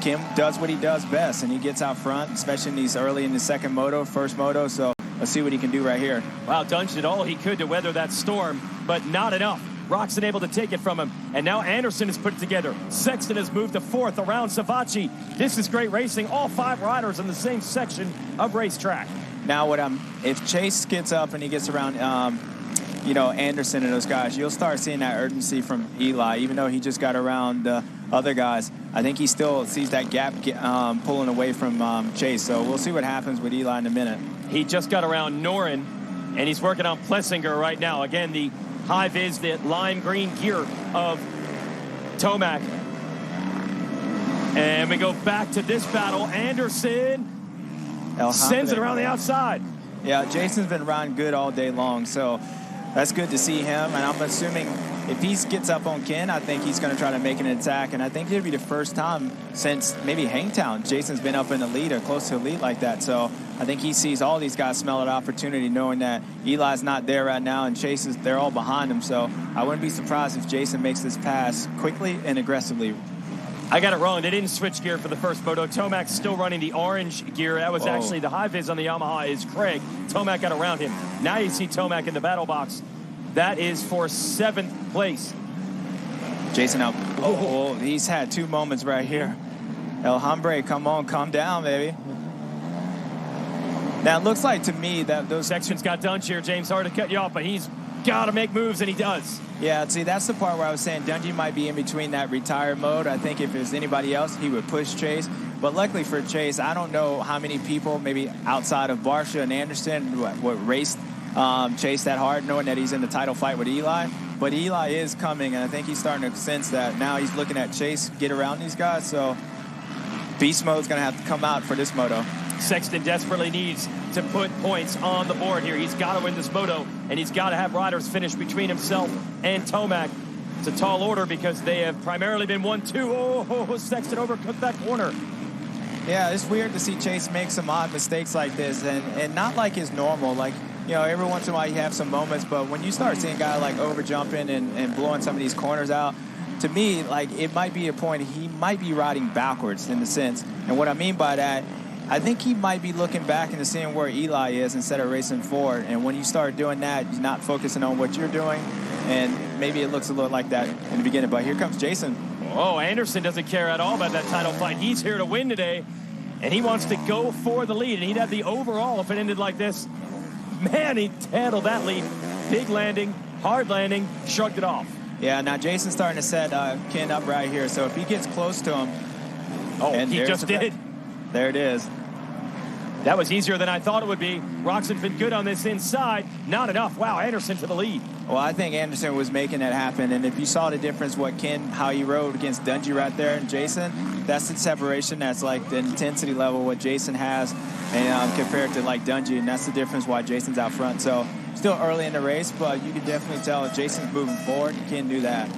Kim does what he does best, and he gets out front, especially in these early in the second moto, first moto. So let's see what he can do right here. Wow, Dungey did all he could to weather that storm, but not enough. Roczen able to take it from him, and now Anderson is put together. Sexton has moved to fourth around Savacci. This is great racing. All five riders in the same section of racetrack. Now, if Chase gets up and he gets around, Anderson and those guys, you'll start seeing that urgency from Eli, even though he just got around other guys. I think he still sees that gap pulling away from Chase. So we'll see what happens with Eli in a minute. He just got around Norin And he's working on Plessinger right now. Again, the high vis, the lime green gear of Tomac. And we go back to this battle. Anderson sends it around the outside. Yeah, Jason's been riding good all day long, so that's good to see him. And I'm assuming if he gets up on Ken, I think he's going to try to make an attack. And I think it'll be the first time since maybe Hangtown Jason's been up in the lead or close to the lead like that. So I think he sees all these guys smell an opportunity, knowing that Eli's not there right now and Chase is, they're all behind him. So I wouldn't be surprised if Jason makes this pass quickly and aggressively. I got it wrong. They didn't switch gear for the first moto. Tomac's still running the orange gear. That was actually the high vis on the Yamaha is Craig. Tomac got around him. Now you see Tomac in the battle box. That is for 7th place. Jason out. He's had 2 moments right here. El Hombre, come on, calm down, baby. Now, it looks like to me that those sections got done here. James, hard to cut you off, but he's got to make moves, and he does. Yeah, see, that's the part where I was saying Dungey might be in between that retired mode. I think if it was anybody else, he would push Chase. But luckily for Chase, I don't know how many people, maybe outside of Barsha and Anderson, what raced Chase that hard, knowing that he's in the title fight with Eli. But Eli is coming, and I think he's starting to sense that. Now he's looking at Chase get around these guys. So beast mode's going to have to come out for this moto. Sexton desperately needs to put points on the board here. He's got to win this moto, and he's got to have riders finish between himself and Tomac. It's a tall order because they have primarily been 1-2. Sexton overcooked that corner. Yeah, it's weird to see Chase make some odd mistakes like this, and not like his normal. Like, you know, every once in a while you have some moments, but when you start seeing a guy like over jumping and blowing some of these corners out, to me, like, it might be a point he might be riding backwards in a sense. And what I mean by that, I think he might be looking back and seeing where Eli is instead of racing forward. And when you start doing that, you're not focusing on what you're doing. And maybe it looks a little like that in the beginning. But here comes Jason. Oh, Anderson doesn't care at all about that title fight. He's here to win today, and he wants to go for the lead. And he'd have the overall if it ended like this. Man, he handled that lead. Big landing, hard landing, shrugged it off. Yeah, now Jason's starting to set Ken up right here. So if he gets close to him. Oh, he just did. There it is. That was easier than I thought it would be. Roxon's been good on this inside. Not enough. Wow, Anderson to the lead. Well, I think Anderson was making it happen. And if you saw the difference, how he rode against Dungey right there and Jason, that's the separation. That's like the intensity level what Jason has and compared to like Dungey. And that's the difference why Jason's out front. So still early in the race, but you can definitely tell if Jason's moving forward. He can do that.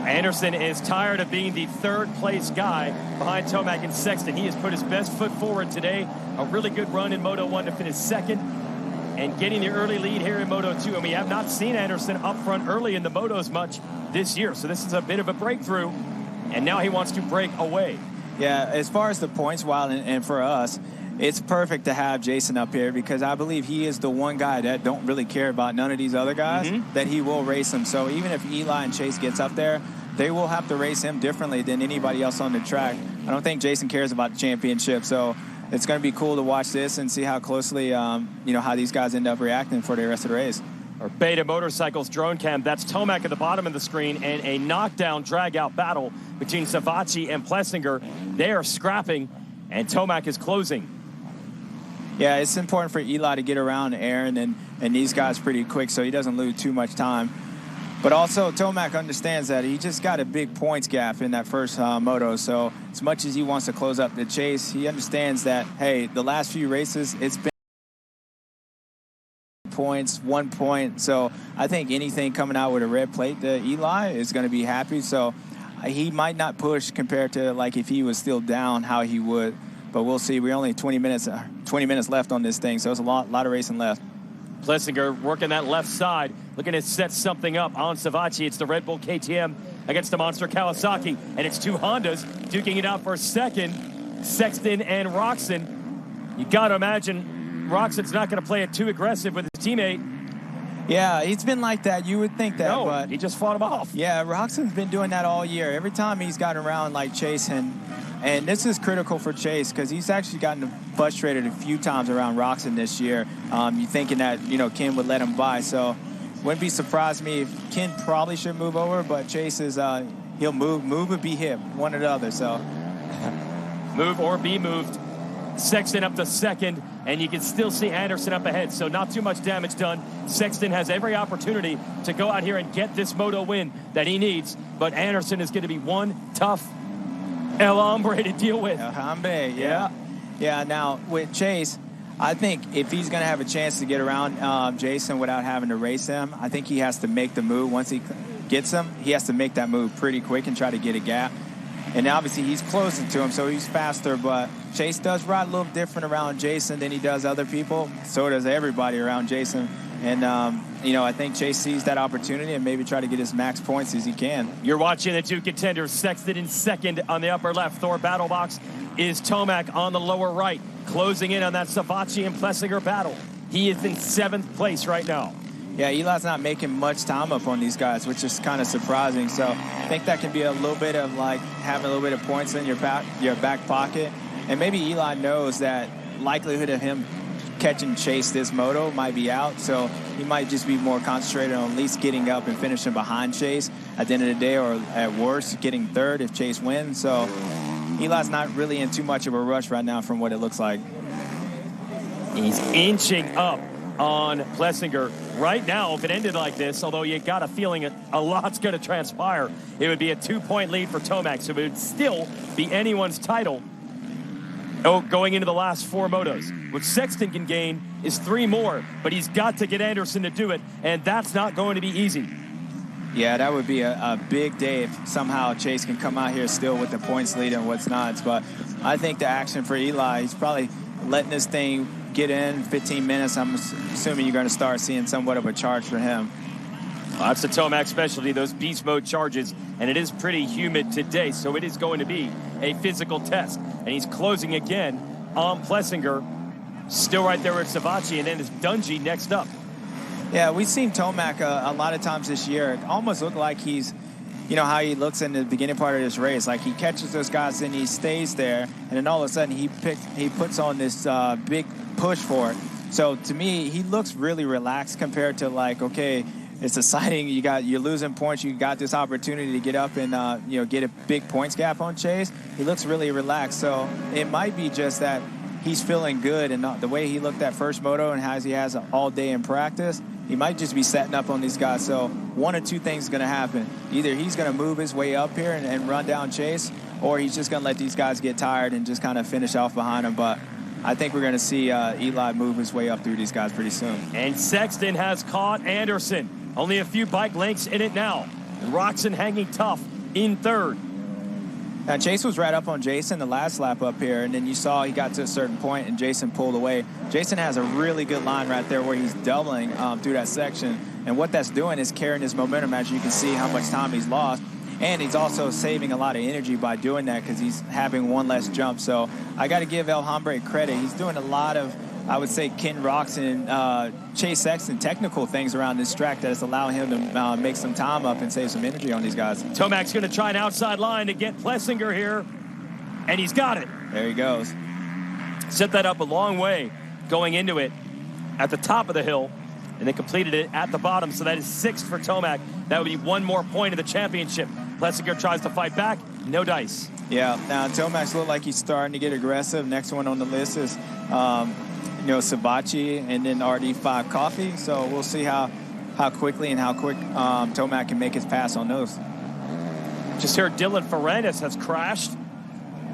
Anderson is tired of being the 3rd place guy behind Tomac and Sexton. He has put his best foot forward today. A really good run in Moto 1 to finish 2nd and getting the early lead here in Moto 2. And we have not seen Anderson up front early in the Motos much this year. So this is a bit of a breakthrough. And now he wants to break away. Yeah, as far as the points, and for us, it's perfect to have Jason up here because I believe he is the one guy that don't really care about none of these other guys, that he will race them. So even if Eli and Chase gets up there, they will have to race him differently than anybody else on the track. I don't think Jason cares about the championship. So it's going to be cool to watch this and see how closely, how these guys end up reacting for the rest of the race. Or Beta Motorcycles drone cam. That's Tomac at the bottom of the screen and a knockdown drag-out battle between Savacci and Plessinger. They are scrapping, and Tomac is closing. Yeah, it's important for Eli to get around Aaron and these guys pretty quick so he doesn't lose too much time. But also, Tomac understands that he just got a big points gap in that first moto. So as much as he wants to close up the chase, he understands that, hey, the last few races, it's been points, 1 point. So I think anything coming out with a red plate to Eli is going to be happy. So he might not push compared to like if he was still down how he would. But we'll see. We're only 20 minutes left on this thing, so it's a lot of racing left. Plessinger working that left side, looking to set something up on Savacci. It's the Red Bull KTM against the Monster Kawasaki, and it's 2 Hondas duking it out for second, Sexton and Roxon. You got to imagine Roxon's not going to play it too aggressive with his teammate. Yeah, he's been like that. You would think that, no, but he just fought him off. Yeah, Roxon's been doing that all year. Every time he's gotten around like Chase, and this is critical for Chase because he's actually gotten frustrated a few times around Roxon this year. You thinking that Ken would let him by, so wouldn't be surprised me if Ken probably should move over, but Chase is he'll move or be hit, one or the other. So move or be moved. Sexton up to second, and you can still see Anderson up ahead, so not too much damage done. Sexton has every opportunity to go out here and get this moto win that he needs, but Anderson is going to be one tough El Hombre to deal with. El Hombre, yeah. Yeah, now with Chase, I think if he's going to have a chance to get around Jason without having to race him, I think he has to make the move. Once he gets him, he has to make that move pretty quick and try to get a gap. And obviously he's closing to him, so he's faster, but Chase does ride a little different around Jason than he does other people. So does everybody around Jason. And, I think Chase sees that opportunity and maybe try to get as max points as he can. You're watching the two contenders. Sexton in second on the upper left. Thor battle box is Tomac on the lower right, closing in on that Savatgy and Plessinger battle. He is in 7th place right now. Yeah, Eli's not making much time up on these guys, which is kind of surprising. So I think that can be a little bit of like having a little bit of points in your back pocket. And maybe Eli knows that likelihood of him catching Chase this moto might be out. So he might just be more concentrated on at least getting up and finishing behind Chase at the end of the day, or at worst, getting third if Chase wins. So Eli's not really in too much of a rush right now from what it looks like. He's inching up on Plessinger. Right now, if it ended like this, although you got a feeling a lot's going to transpire, it would be a 2-point lead for Tomac, so it would still be anyone's title going into the last 4 motos. What Sexton can gain is 3 more, but he's got to get Anderson to do it, and that's not going to be easy. Yeah, that would be a big day if somehow Chase can come out here still with the points lead and what's not. But I think the action for Eli, he's probably letting this thing get in 15 minutes. I'm assuming you're going to start seeing somewhat of a charge for him. That's the Tomac specialty, those beast mode charges, and it is pretty humid today, so it is going to be a physical test. And he's closing again on Plessinger, still right there with Savatgy, and then it's Dungey next up. Yeah, we've seen Tomac a lot of times this year. It almost looked like he's, how he looks in the beginning part of this race. Like he catches those guys and he stays there, and then all of a sudden he puts on this big push for it. So to me, he looks really relaxed compared to like, okay, it's exciting. You're losing points. You got this opportunity to get up and get a big points gap on Chase. He looks really relaxed. So it might be just that he's feeling good, and the way he looked that first moto and how he has all day in practice, he might just be setting up on these guys. So one or two things is going to happen. Either he's going to move his way up here and run down Chase, or he's just going to let these guys get tired and just kind of finish off behind him. But I think we're going to see Eli move his way up through these guys pretty soon. And Sexton has caught Anderson. Only a few bike lengths in it now. Roczen hanging tough in third. Now, Chase was right up on Jason the last lap up here, and then you saw he got to a certain point and Jason pulled away. Jason has a really good line right there where he's doubling through that section, and what that's doing is carrying his momentum. As you can see how much time he's lost, and he's also saving a lot of energy by doing that because he's having one less jump. So I got to give El Hombre credit. He's doing a lot of, I would say, Ken Roczen, Chase Sexton technical things around this track that is allowing him to make some time up and save some energy on these guys. Tomac's going to try an outside line to get Plessinger here, and he's got it. There he goes. Set that up a long way going into it at the top of the hill, and then completed it at the bottom. So that is 6th for Tomac. That would be one more point of the championship. Plessinger tries to fight back. No dice. Yeah. Now, Tomac's look like he's starting to get aggressive. Next one on the list is Savatgy and then RD5 Coffee. So we'll see how quickly and how quick Tomac can make his pass on those. Just heard Dylan Ferrandis has crashed.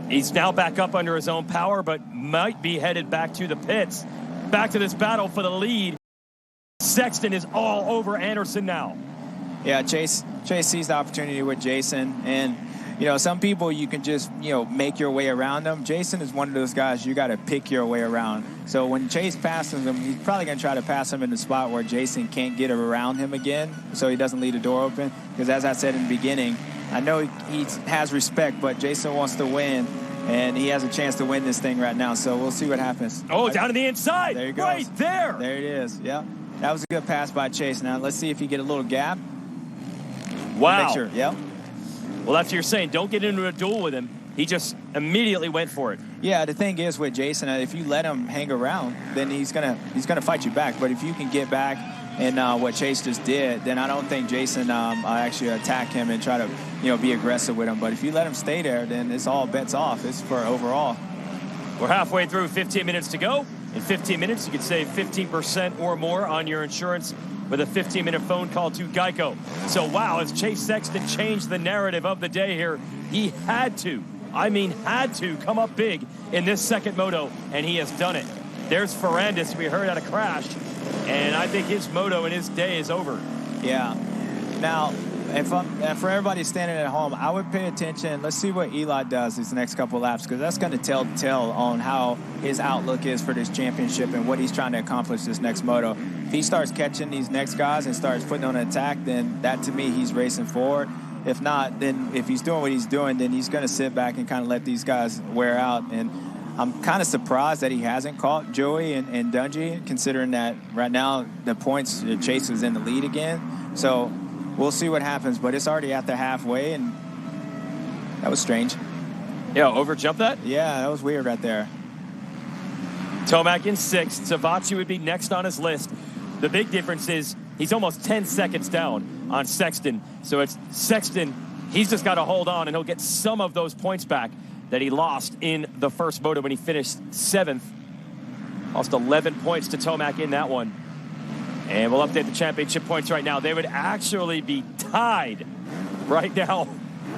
He's now back up under his own power, but might be headed back to the pits. Back to this battle for the lead. Sexton is all over Anderson now. Yeah, Chase sees the opportunity with Jason, and some people you can just make your way around them. Jason is one of those guys you got to pick your way around. So when Chase passes him, he's probably going to try to pass him in the spot where Jason can't get around him again, so he doesn't leave the door open. Because as I said in the beginning, I know he has respect, but Jason wants to win, and he has a chance to win this thing right now. So we'll see what happens. Oh, down to the inside. There you go. Right there. There it is. Yeah, that was a good pass by Chase. Now let's see if he get a little gap. Wow. Make sure. Yep. Well, that's what you're saying. Don't get into a duel with him. He just immediately went for it. Yeah, the thing is with Jason, if you let him hang around, then he's gonna fight you back. But if you can get back and what Chase just did, then I don't think Jason actually attack him and try to be aggressive with him. But if you let him stay there, then it's all bets off. It's for overall. We're halfway through, 15 minutes to go. In 15 minutes, you can save 15% or more on your insurance with a 15-minute phone call to Geico. So, wow, as Chase Sexton changed the narrative of the day here, he had to come up big in this second moto, and he has done it. There's Ferrandis, we heard, had a crash, and I think his moto and his day is over. Yeah. Now, for everybody standing at home, I would pay attention. Let's see what Eli does these next couple laps, because that's going to tell on how his outlook is for this championship and what he's trying to accomplish this next moto. If he starts catching these next guys and starts putting on an attack, then that, to me, he's racing forward. If not, then if he's doing what he's doing, then he's going to sit back and kind of let these guys wear out. And I'm kind of surprised that he hasn't caught Joey and Dungey, considering that right now the points, Chase is in the lead again. So we'll see what happens, but it's already at the halfway, and that was strange. Yeah, overjump that? Yeah, that was weird right there. Tomac in 6th. Savacci would be next on his list. The big difference is he's almost 10 seconds down on Sexton. So it's Sexton, he's just got to hold on, and he'll get some of those points back that he lost in the first moto when he finished 7th. Lost 11 points to Tomac in that one. And we'll update the championship points right now. They would actually be tied right now.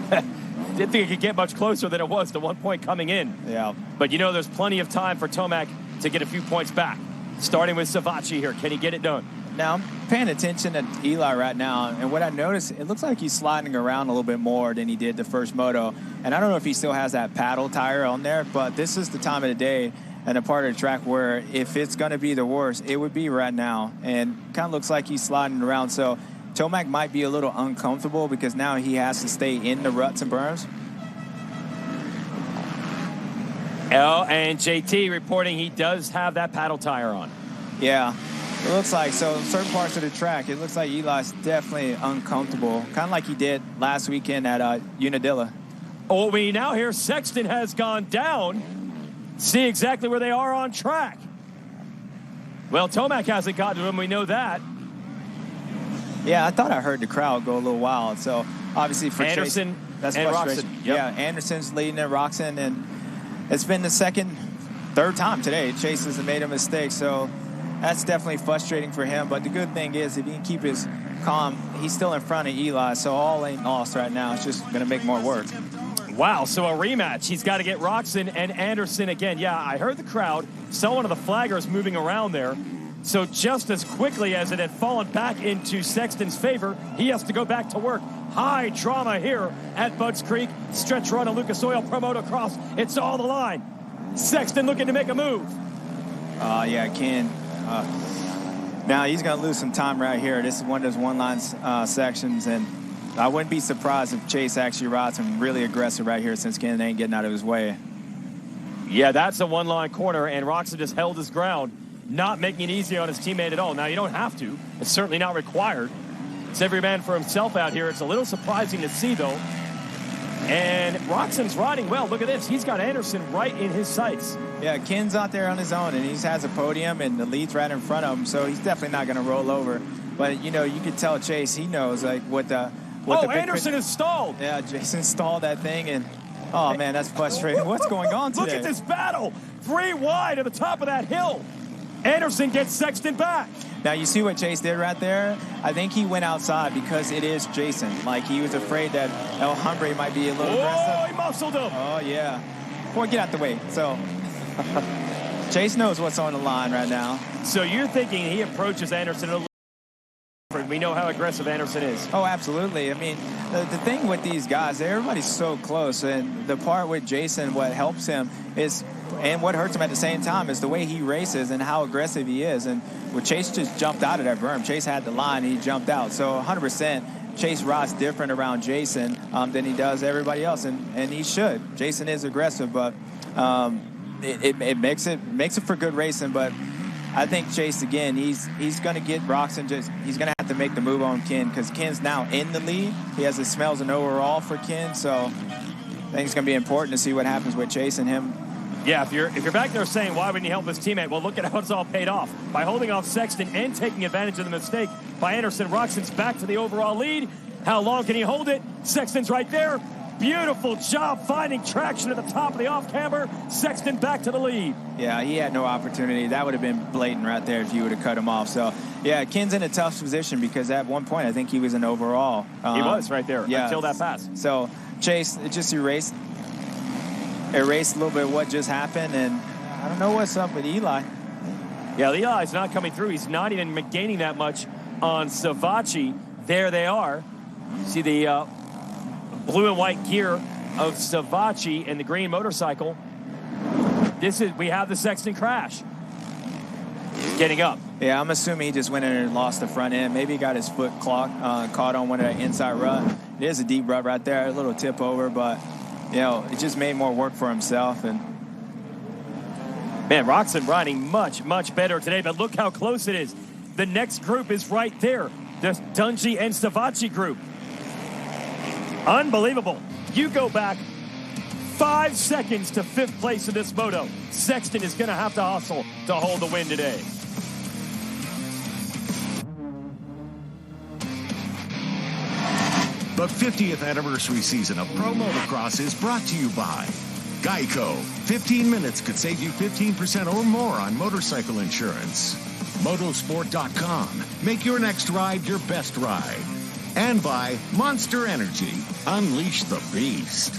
Didn't think it could get much closer than it was to 1 point coming in. Yeah. But, there's plenty of time for Tomac to get a few points back. Starting with Savacci here. Can he get it done? Now, I'm paying attention to Eli right now, and what I noticed, it looks like he's sliding around a little bit more than he did the first moto. And I don't know if he still has that paddle tire on there, but this is the time of the day and a part of the track where if it's going to be the worst, it would be right now. And kind of looks like he's sliding around. So Tomac might be a little uncomfortable because now he has to stay in the ruts and berms. And JT reporting he does have that paddle tire on. Yeah, it looks like so. Certain parts of the track, it looks like Eli's definitely uncomfortable, kind of like he did last weekend at Unadilla. Oh, we now hear Sexton has gone down. See exactly where they are on track. Well, Tomac hasn't gotten to him. We know that. Yeah, I thought I heard the crowd go a little wild. So obviously for Anderson Chase, that's and frustration. Roczen. Yep. Yeah, Anderson's leading it, Roczen, and it's been the third time today Chase has made a mistake. So that's definitely frustrating for him. But the good thing is if he can keep his calm, he's still in front of Eli. So all ain't lost right now. It's just going to make more work. Wow, so a rematch. He's got to get Roczen and Anderson again. Yeah, I heard the crowd. Saw one of the flaggers moving around there. So just as quickly as it had fallen back into Sexton's favor, he has to go back to work. High drama here at Budds Creek. Stretch run of Lucas Oil Pro Motocross. It's all the line. Sexton looking to make a move. Yeah, Ken. Now he's going to lose some time right here. This is one of those one-line sections, and I wouldn't be surprised if Chase actually rides him really aggressive right here since Ken ain't getting out of his way. Yeah, that's a one-line corner, and Roczen just held his ground, not making it easy on his teammate at all. Now, you don't have to. It's certainly not required. It's every man for himself out here. It's a little surprising to see, though. And Roczen's riding well. Look at this. He's got Anderson right in his sights. Yeah, Ken's out there on his own, and he has a podium, and the lead's right in front of him, so he's definitely not going to roll over. But, you could tell Chase, he knows, like, Anderson is stalled. Yeah, Jason stalled that thing, and, oh, man, that's frustrating. What's going on today? Look at this battle. 3 wide at the top of that hill. Anderson gets Sexton back. Now, you see what Chase did right there? I think he went outside because it is Jason. Like, he was afraid that El Hombre might be a little aggressive. Oh, he muscled him. Oh, yeah. Boy, get out the way. So, Chase knows what's on the line right now. So you're thinking he approaches Anderson a little different. We know how aggressive Anderson is. Oh, absolutely. I mean, the thing with these guys, everybody's so close. And the part with Jason, what helps him is, and what hurts him at the same time, is the way he races and how aggressive he is. And when Chase just jumped out of that berm, Chase had the line, and he jumped out. So 100%, Chase rides different around Jason than he does everybody else, and he should. Jason is aggressive, but it makes it for good racing. But I think Chase, again, he's going to get Roczen. He's going to have to make the move on Ken because Ken's now in the lead. He has the smells and overall for Ken, so I think it's going to be important to see what happens with Chase and him. Yeah, if you're back there saying, why wouldn't he help his teammate? Well, look at how it's all paid off. By holding off Sexton and taking advantage of the mistake by Anderson, Roczen's back to the overall lead. How long can he hold it? Sexton's right there. beautiful job finding traction at the top of the off-camber. Sexton back to the lead. Yeah, he had no opportunity. That would have been blatant right there if you would have cut him off. So, yeah, Ken's in a tough position because at one point I think he was an overall. He was right there until that pass. So, Chase, it just erased a little bit of what just happened, and I don't know what's up with Eli. Yeah, Eli's not coming through. He's not even gaining that much on Savacci. There they are. See the blue and white gear of Savacci and the green motorcycle. We have the Sexton crash. Getting up. Yeah, I'm assuming he just went in and lost the front end. Maybe he got his foot caught on one of that inside rut. It is a deep rut right there, a little tip over, but it just made more work for himself. And man, Roczen riding much, much better today, but look how close it is. The next group is right there. The Dungey and Savacci group. Unbelievable. You go back 5 seconds to 5th place in this moto. Sexton is going to have to hustle to hold the win today. The 50th anniversary season of Pro Motocross is brought to you by Geico. 15 minutes could save you 15% or more on motorcycle insurance. Motorsport.com. Make your next ride your best ride. And by Monster Energy. Unleash the beast.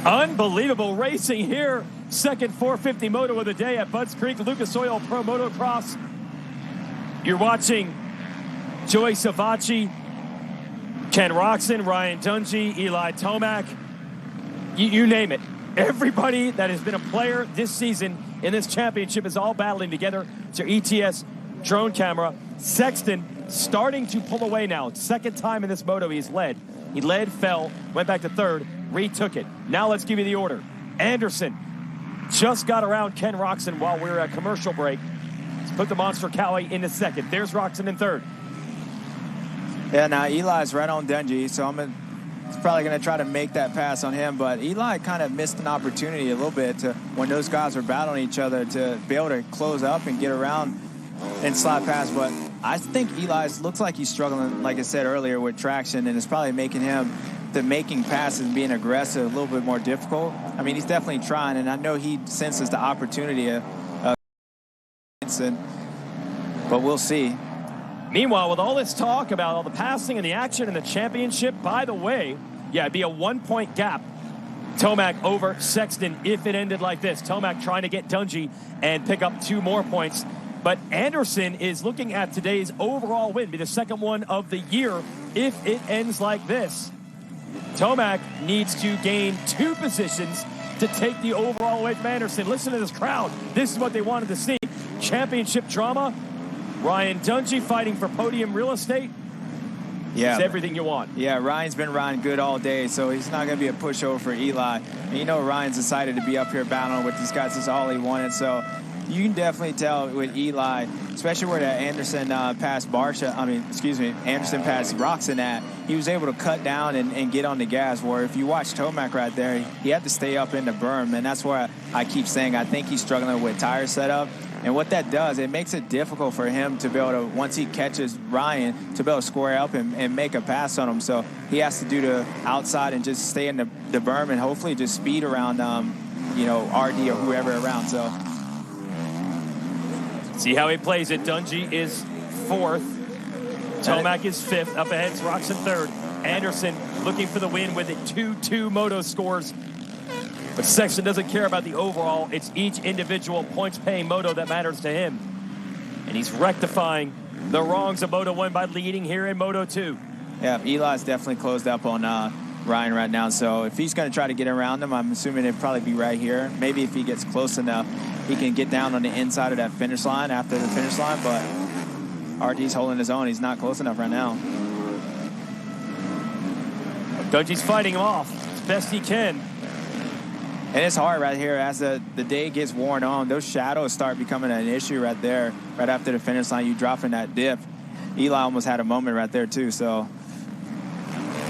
Unbelievable racing here. Second 450 moto of the day at Budds Creek Lucas Oil Pro Motocross. You're watching Joey Savacci, Ken Roczen, Ryan Dungey, Eli Tomac. You name it. Everybody that has been a player this season in this championship is all battling together. It's your ETS drone camera. Sexton starting to pull away now. Second time in this moto he's led. He led, fell, went back to third, retook it. Now let's give you the order. Anderson just got around Ken Roczen while we were at commercial break. Let's put the Monster Cali into second. There's Roczen in third. Yeah, now Eli's right on Dungey, so he's probably going to try to make that pass on him. But Eli kind of missed an opportunity a little bit when those guys were battling each other to be able to close up and get around and slide past. But I think Eli looks like he's struggling, like I said earlier, with traction, and it's probably making him making passes and being aggressive a little bit more difficult. I mean, he's definitely trying, and I know he senses the opportunity but we'll see. Meanwhile, with all this talk about all the passing and the action in the championship, by the way, it'd be a 1-point gap. Tomac over Sexton if it ended like this. Tomac trying to get Dungey and pick up 2 more points. But Anderson is looking at today's overall win, be the second one of the year if it ends like this. Tomac needs to gain 2 positions to take the overall away from Anderson. Listen to this crowd. This is what they wanted to see. Championship drama. Ryan Dungey fighting for podium real estate. Yeah, it's everything you want. Yeah, Ryan's been riding good all day, so he's not going to be a pushover for Eli. And Ryan's decided to be up here battling with these guys. This is all he wanted. So you can definitely tell with Eli, especially where that Anderson passed Anderson passed Roczen at, he was able to cut down and get on the gas, where if you watch Tomac right there, he had to stay up in the berm, and that's where I keep saying I think he's struggling with tire setup. And what that does, it makes it difficult for him to be able to, once he catches Ryan, to be able to square up and make a pass on him. So he has to do the outside and just stay in the berm and hopefully just speed around, RD or whoever around. So see how he plays it. Dungey is 4th. Tomac is 5th. Up ahead is Roczen 3rd. Anderson looking for the win with it. 2-2 moto scores. But Sexton doesn't care about the overall. It's each individual points-paying moto that matters to him. And he's rectifying the wrongs of Moto 1 by leading here in Moto 2. Yeah, Eli's definitely closed up on Ryan right now. So if he's going to try to get around him, I'm assuming it'd probably be right here. Maybe if he gets close enough, he can get down on the inside of that finish line after the finish line. But RD's holding his own. He's not close enough right now. Dungey's fighting him off as best he can. And it's hard right here as the day gets worn on. Those shadows start becoming an issue right there. Right after the finish line, you drop in that dip. Eli almost had a moment right there, too. So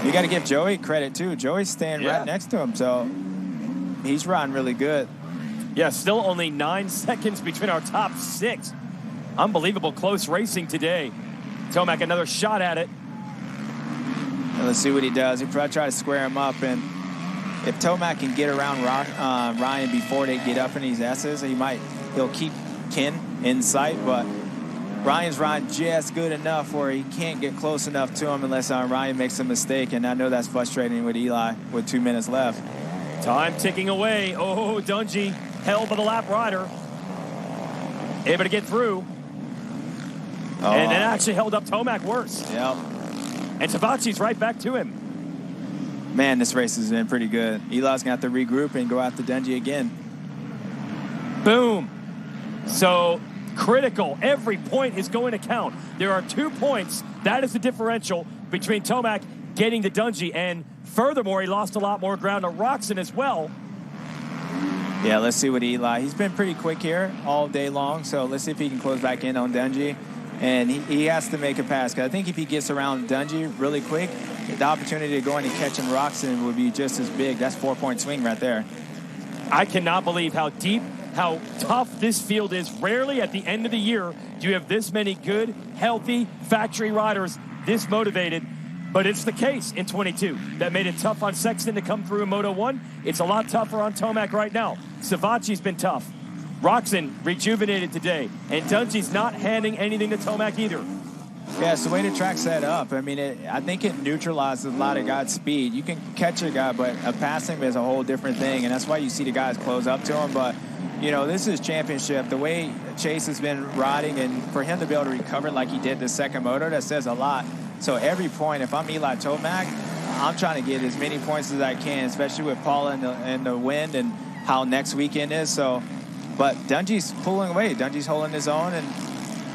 you got to give Joey credit, too. Joey's staying right next to him. So he's riding really good. Yeah, still only 9 seconds between our top 6. Unbelievable close racing today. Tomac another shot at it. And let's see what he does. He'll probably try to square him up. And if Tomac can get around Ryan before they get up in these S's, he'll keep Ken in sight. But Ryan's riding just good enough where he can't get close enough to him unless Ryan makes a mistake. And I know that's frustrating with Eli with 2 minutes left. Time ticking away. Oh, Dungey held by the lap rider. Able to get through. Oh. And it actually held up Tomac worse. Yep. And Savachi's right back to him. Man, this race has been pretty good. Eli's going to have to regroup and go after Dungey again. Boom. So critical. Every point is going to count. There are 2 points. That is the differential between Tomac getting to Dungey. And furthermore, he lost a lot more ground to Roczen as well. Yeah, let's see what Eli. He's been pretty quick here all day long. So let's see if he can close back in on Dungey. And he has to make a pass. Because I think if he gets around Dungey really quick, the opportunity to go in and catch him Roczen would be just as big. That's 4-point swing right there. I cannot believe how deep, how tough this field is. Rarely at the end of the year do you have this many good, healthy factory riders this motivated. But it's the case in 22. That made it tough on Sexton to come through in Moto 1. It's a lot tougher on Tomac right now. Savachi's been tough. Roczen rejuvenated today. And Dungey's not handing anything to Tomac either. Yeah, it's the way the track's set up. I mean, I think it neutralizes a lot of guys' speed. You can catch a guy, but passing him is a whole different thing. And that's why you see the guys close up to him. But, you know, this is championship. The way Chase has been riding, and for him to be able to recover like he did the second moto, that says a lot. So every point, if I'm Eli Tomac, I'm trying to get as many points as I can, especially with Paula and the wind and how next weekend is. So, but Dungey's pulling away. Dungey's holding his own, and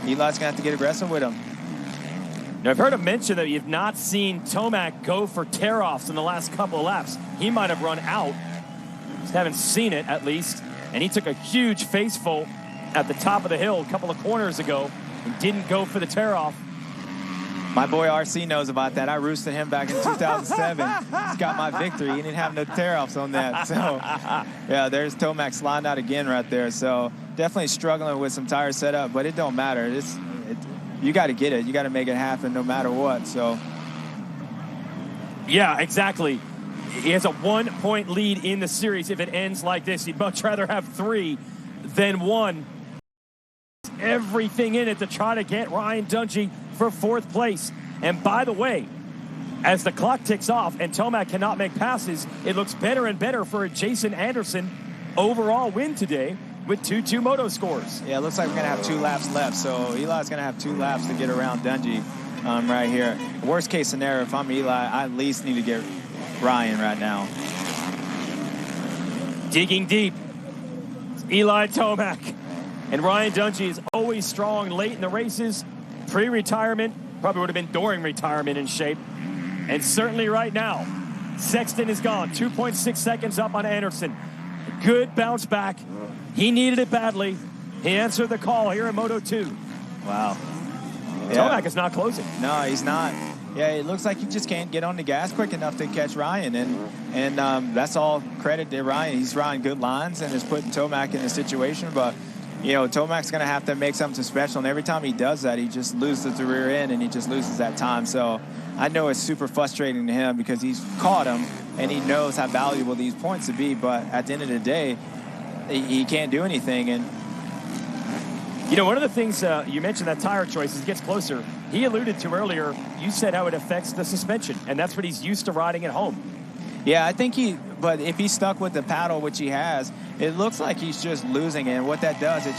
Eli's going to have to get aggressive with him. Now, I've heard him mention that you've not seen Tomac go for tear-offs in the last couple of laps. He might have run out. Just haven't seen it, at least. And he took a huge faceful at the top of the hill a couple of corners ago and didn't go for the tear-off. My boy RC knows about that. I roosted him back in 2007. He's got my victory. He didn't have no tear-offs on that. So, yeah, there's Tomac sliding out again right there. So, definitely struggling with some tire setup, but it don't matter. You got to get it. You got to make it happen no matter what. So, yeah, exactly. He has a 1-point lead in the series. If it ends like this, he'd much rather have 3 than 1. Everything in it to try to get Ryan Dungey for 4th place. And by the way, as the clock ticks off and Tomac cannot make passes, it looks better and better for a Jason Anderson overall win today with 2-2 moto scores. Yeah, it looks like we're going to have 2 laps left. So Eli's going to have 2 laps to get around Dungey right here. Worst case scenario, if I'm Eli, I at least need to get Ryan right now. Digging deep. Eli Tomac. And Ryan Dungey is always strong late in the races, pre-retirement, probably would have been during retirement in shape. And certainly right now, Sexton is gone, 2.6 seconds up on Anderson. Good bounce back. He needed it badly. He answered the call here in Moto 2. Wow. Yeah. Tomac is not closing. No, he's not. Yeah, it looks like he just can't get on the gas quick enough to catch Ryan. And that's all credit to Ryan. He's riding good lines and is putting Tomac in the situation. But, you know, Tomac's going to have to make something special. And every time he does that, he just loses the rear end and he just loses that time. So I know it's super frustrating to him because he's caught him and he knows how valuable these points would be. But at the end of the day, he can't do anything. And you know, one of the things you mentioned, that tire choice, as it gets closer, he alluded to earlier, you said how it affects the suspension, and that's what he's used to riding at home. Yeah, I think but if he's stuck with the paddle, which he has, it looks like he's just losing it. And what that does, it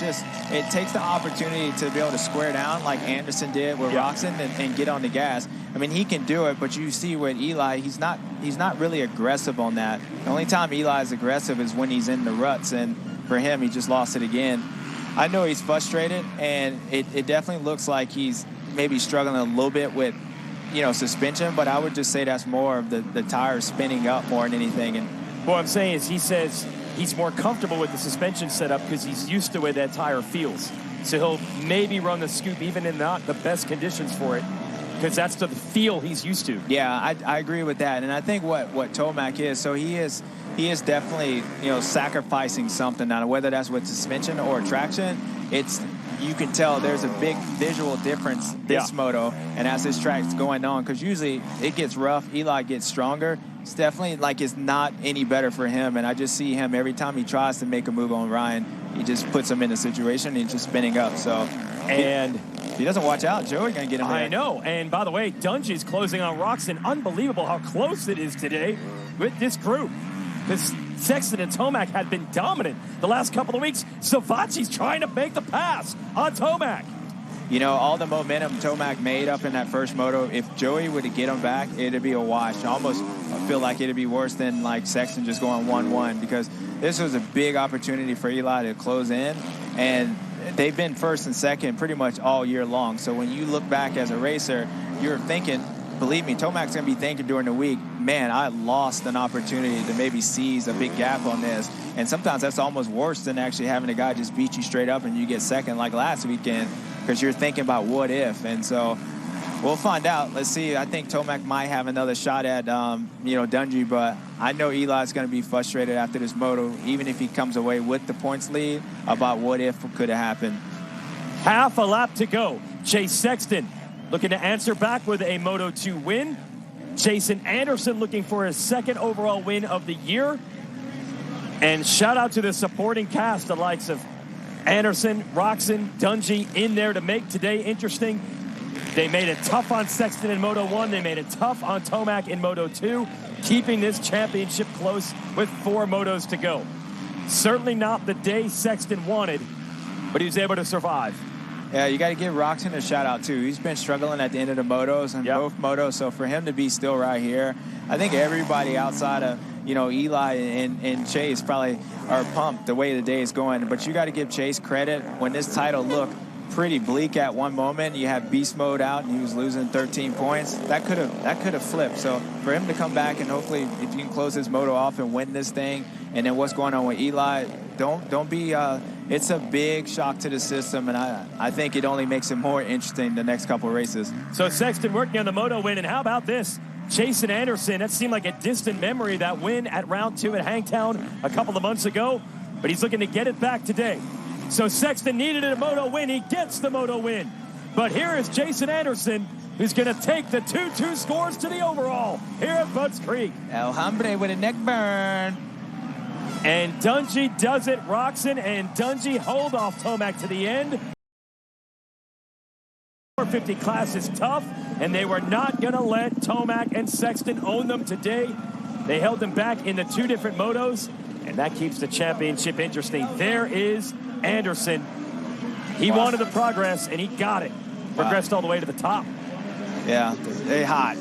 takes the opportunity to be able to square down like Anderson did with Roczen and get on the gas. I mean, he can do it, but you see with Eli, he's not really aggressive on that. The only time Eli is aggressive is when he's in the ruts, and for him, he just lost it again. I know he's frustrated, and it definitely looks like he's maybe struggling a little bit with, you know, suspension, but I would just say that's more of the tires spinning up more than anything. And what I'm saying is he says he's more comfortable with the suspension setup because he's used to the way that tire feels. So he'll maybe run the scoop even in not the best conditions for it because that's the feel he's used to. Yeah, I agree with that. And I think what Tomac is, so he is sacrificing something now, whether that's with suspension or traction. you can tell there's a big visual difference this moto and as this track's going on, because usually it gets rough, Eli gets stronger. It's definitely like it's not any better for him, and I just see him every time he tries to make a move on Ryan, he just puts him in a situation and he's just spinning up. So, and if he doesn't watch out, Joey's going to get him there. I know. And by the way, Dungey's closing on Roczen. Unbelievable how close it is today with this group. Because Sexton and Tomac had been dominant the last couple of weeks. Savacci's trying to make the pass on Tomac. You know, all the momentum Tomac made up in that first moto, if Joey were to get him back, it'd be a wash. I almost feel like it'd be worse than like Sexton just going 1-1, because this was a big opportunity for Eli to close in, and they've been first and second pretty much all year long. So when you look back as a racer, you're thinking, believe me, Tomac's going to be thinking during the week, man, I lost an opportunity to maybe seize a big gap on this. And sometimes that's almost worse than actually having a guy just beat you straight up and you get second like last weekend, because you're thinking about what if. And so we'll find out. Let's see. I think Tomac might have another shot at, Dungey, but I know Eli's going to be frustrated after this moto, even if he comes away with the points lead, about what if could have happened. Half a lap to go. Chase Sexton looking to answer back with a Moto2 win. Jason Anderson looking for his second overall win of the year. And shout out to the supporting cast, the likes of Anderson, Roczen, Dungey in there to make today interesting. They made it tough on Sexton in Moto1. They made it tough on Tomac in Moto2, keeping this championship close with 4 motos to go. Certainly not the day Sexton wanted, but he was able to survive. Yeah, you got to give Roczen a shout out too. He's been struggling at the end of the motos and both motos. So for him to be still right here, I think everybody outside of Eli and Chase probably are pumped the way the day is going. But you got to give Chase credit. When this title looked pretty bleak at one moment, you had beast mode out and he was losing 13 points. That could have flipped. So for him to come back and hopefully if you can close this moto off and win this thing, and then what's going on with Eli, don't be. It's a big shock to the system, and I think it only makes it more interesting the next couple of races. So Sexton working on the moto win, and how about this? Jason Anderson, that seemed like a distant memory, that win at round 2 at Hangtown a couple of months ago, but he's looking to get it back today. So Sexton needed a moto win. He gets the moto win. But here is Jason Anderson, who's going to take the 2-2 scores to the overall here at Budds Creek. El Hombre with a neck burn. And Dungey does it. Roczen and Dungey hold off Tomac to the end. 450 class is tough, and they were not going to let Tomac and Sexton own them today. They held them back in the 2 different motos, and that keeps the championship interesting. There is Anderson. He wanted the progress, and he got it. Progressed all the way to the top. Yeah, they hot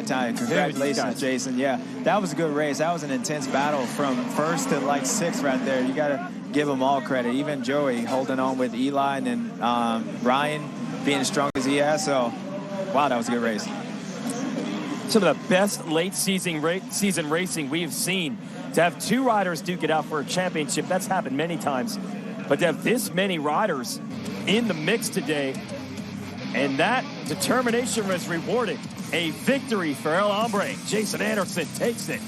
time. Congratulations, Jason. Yeah, that was a good race. That was an intense battle from first to like 6th right there. You got to give them all credit. Even Joey holding on with Eli, and then Ryan being as strong as he has. So, wow, that was a good race. Some of the best late season racing we've seen. To have 2 riders duke it out for a championship, that's happened many times. But to have this many riders in the mix today, and that determination was rewarded. A victory for El Hombre. Jason Anderson takes it.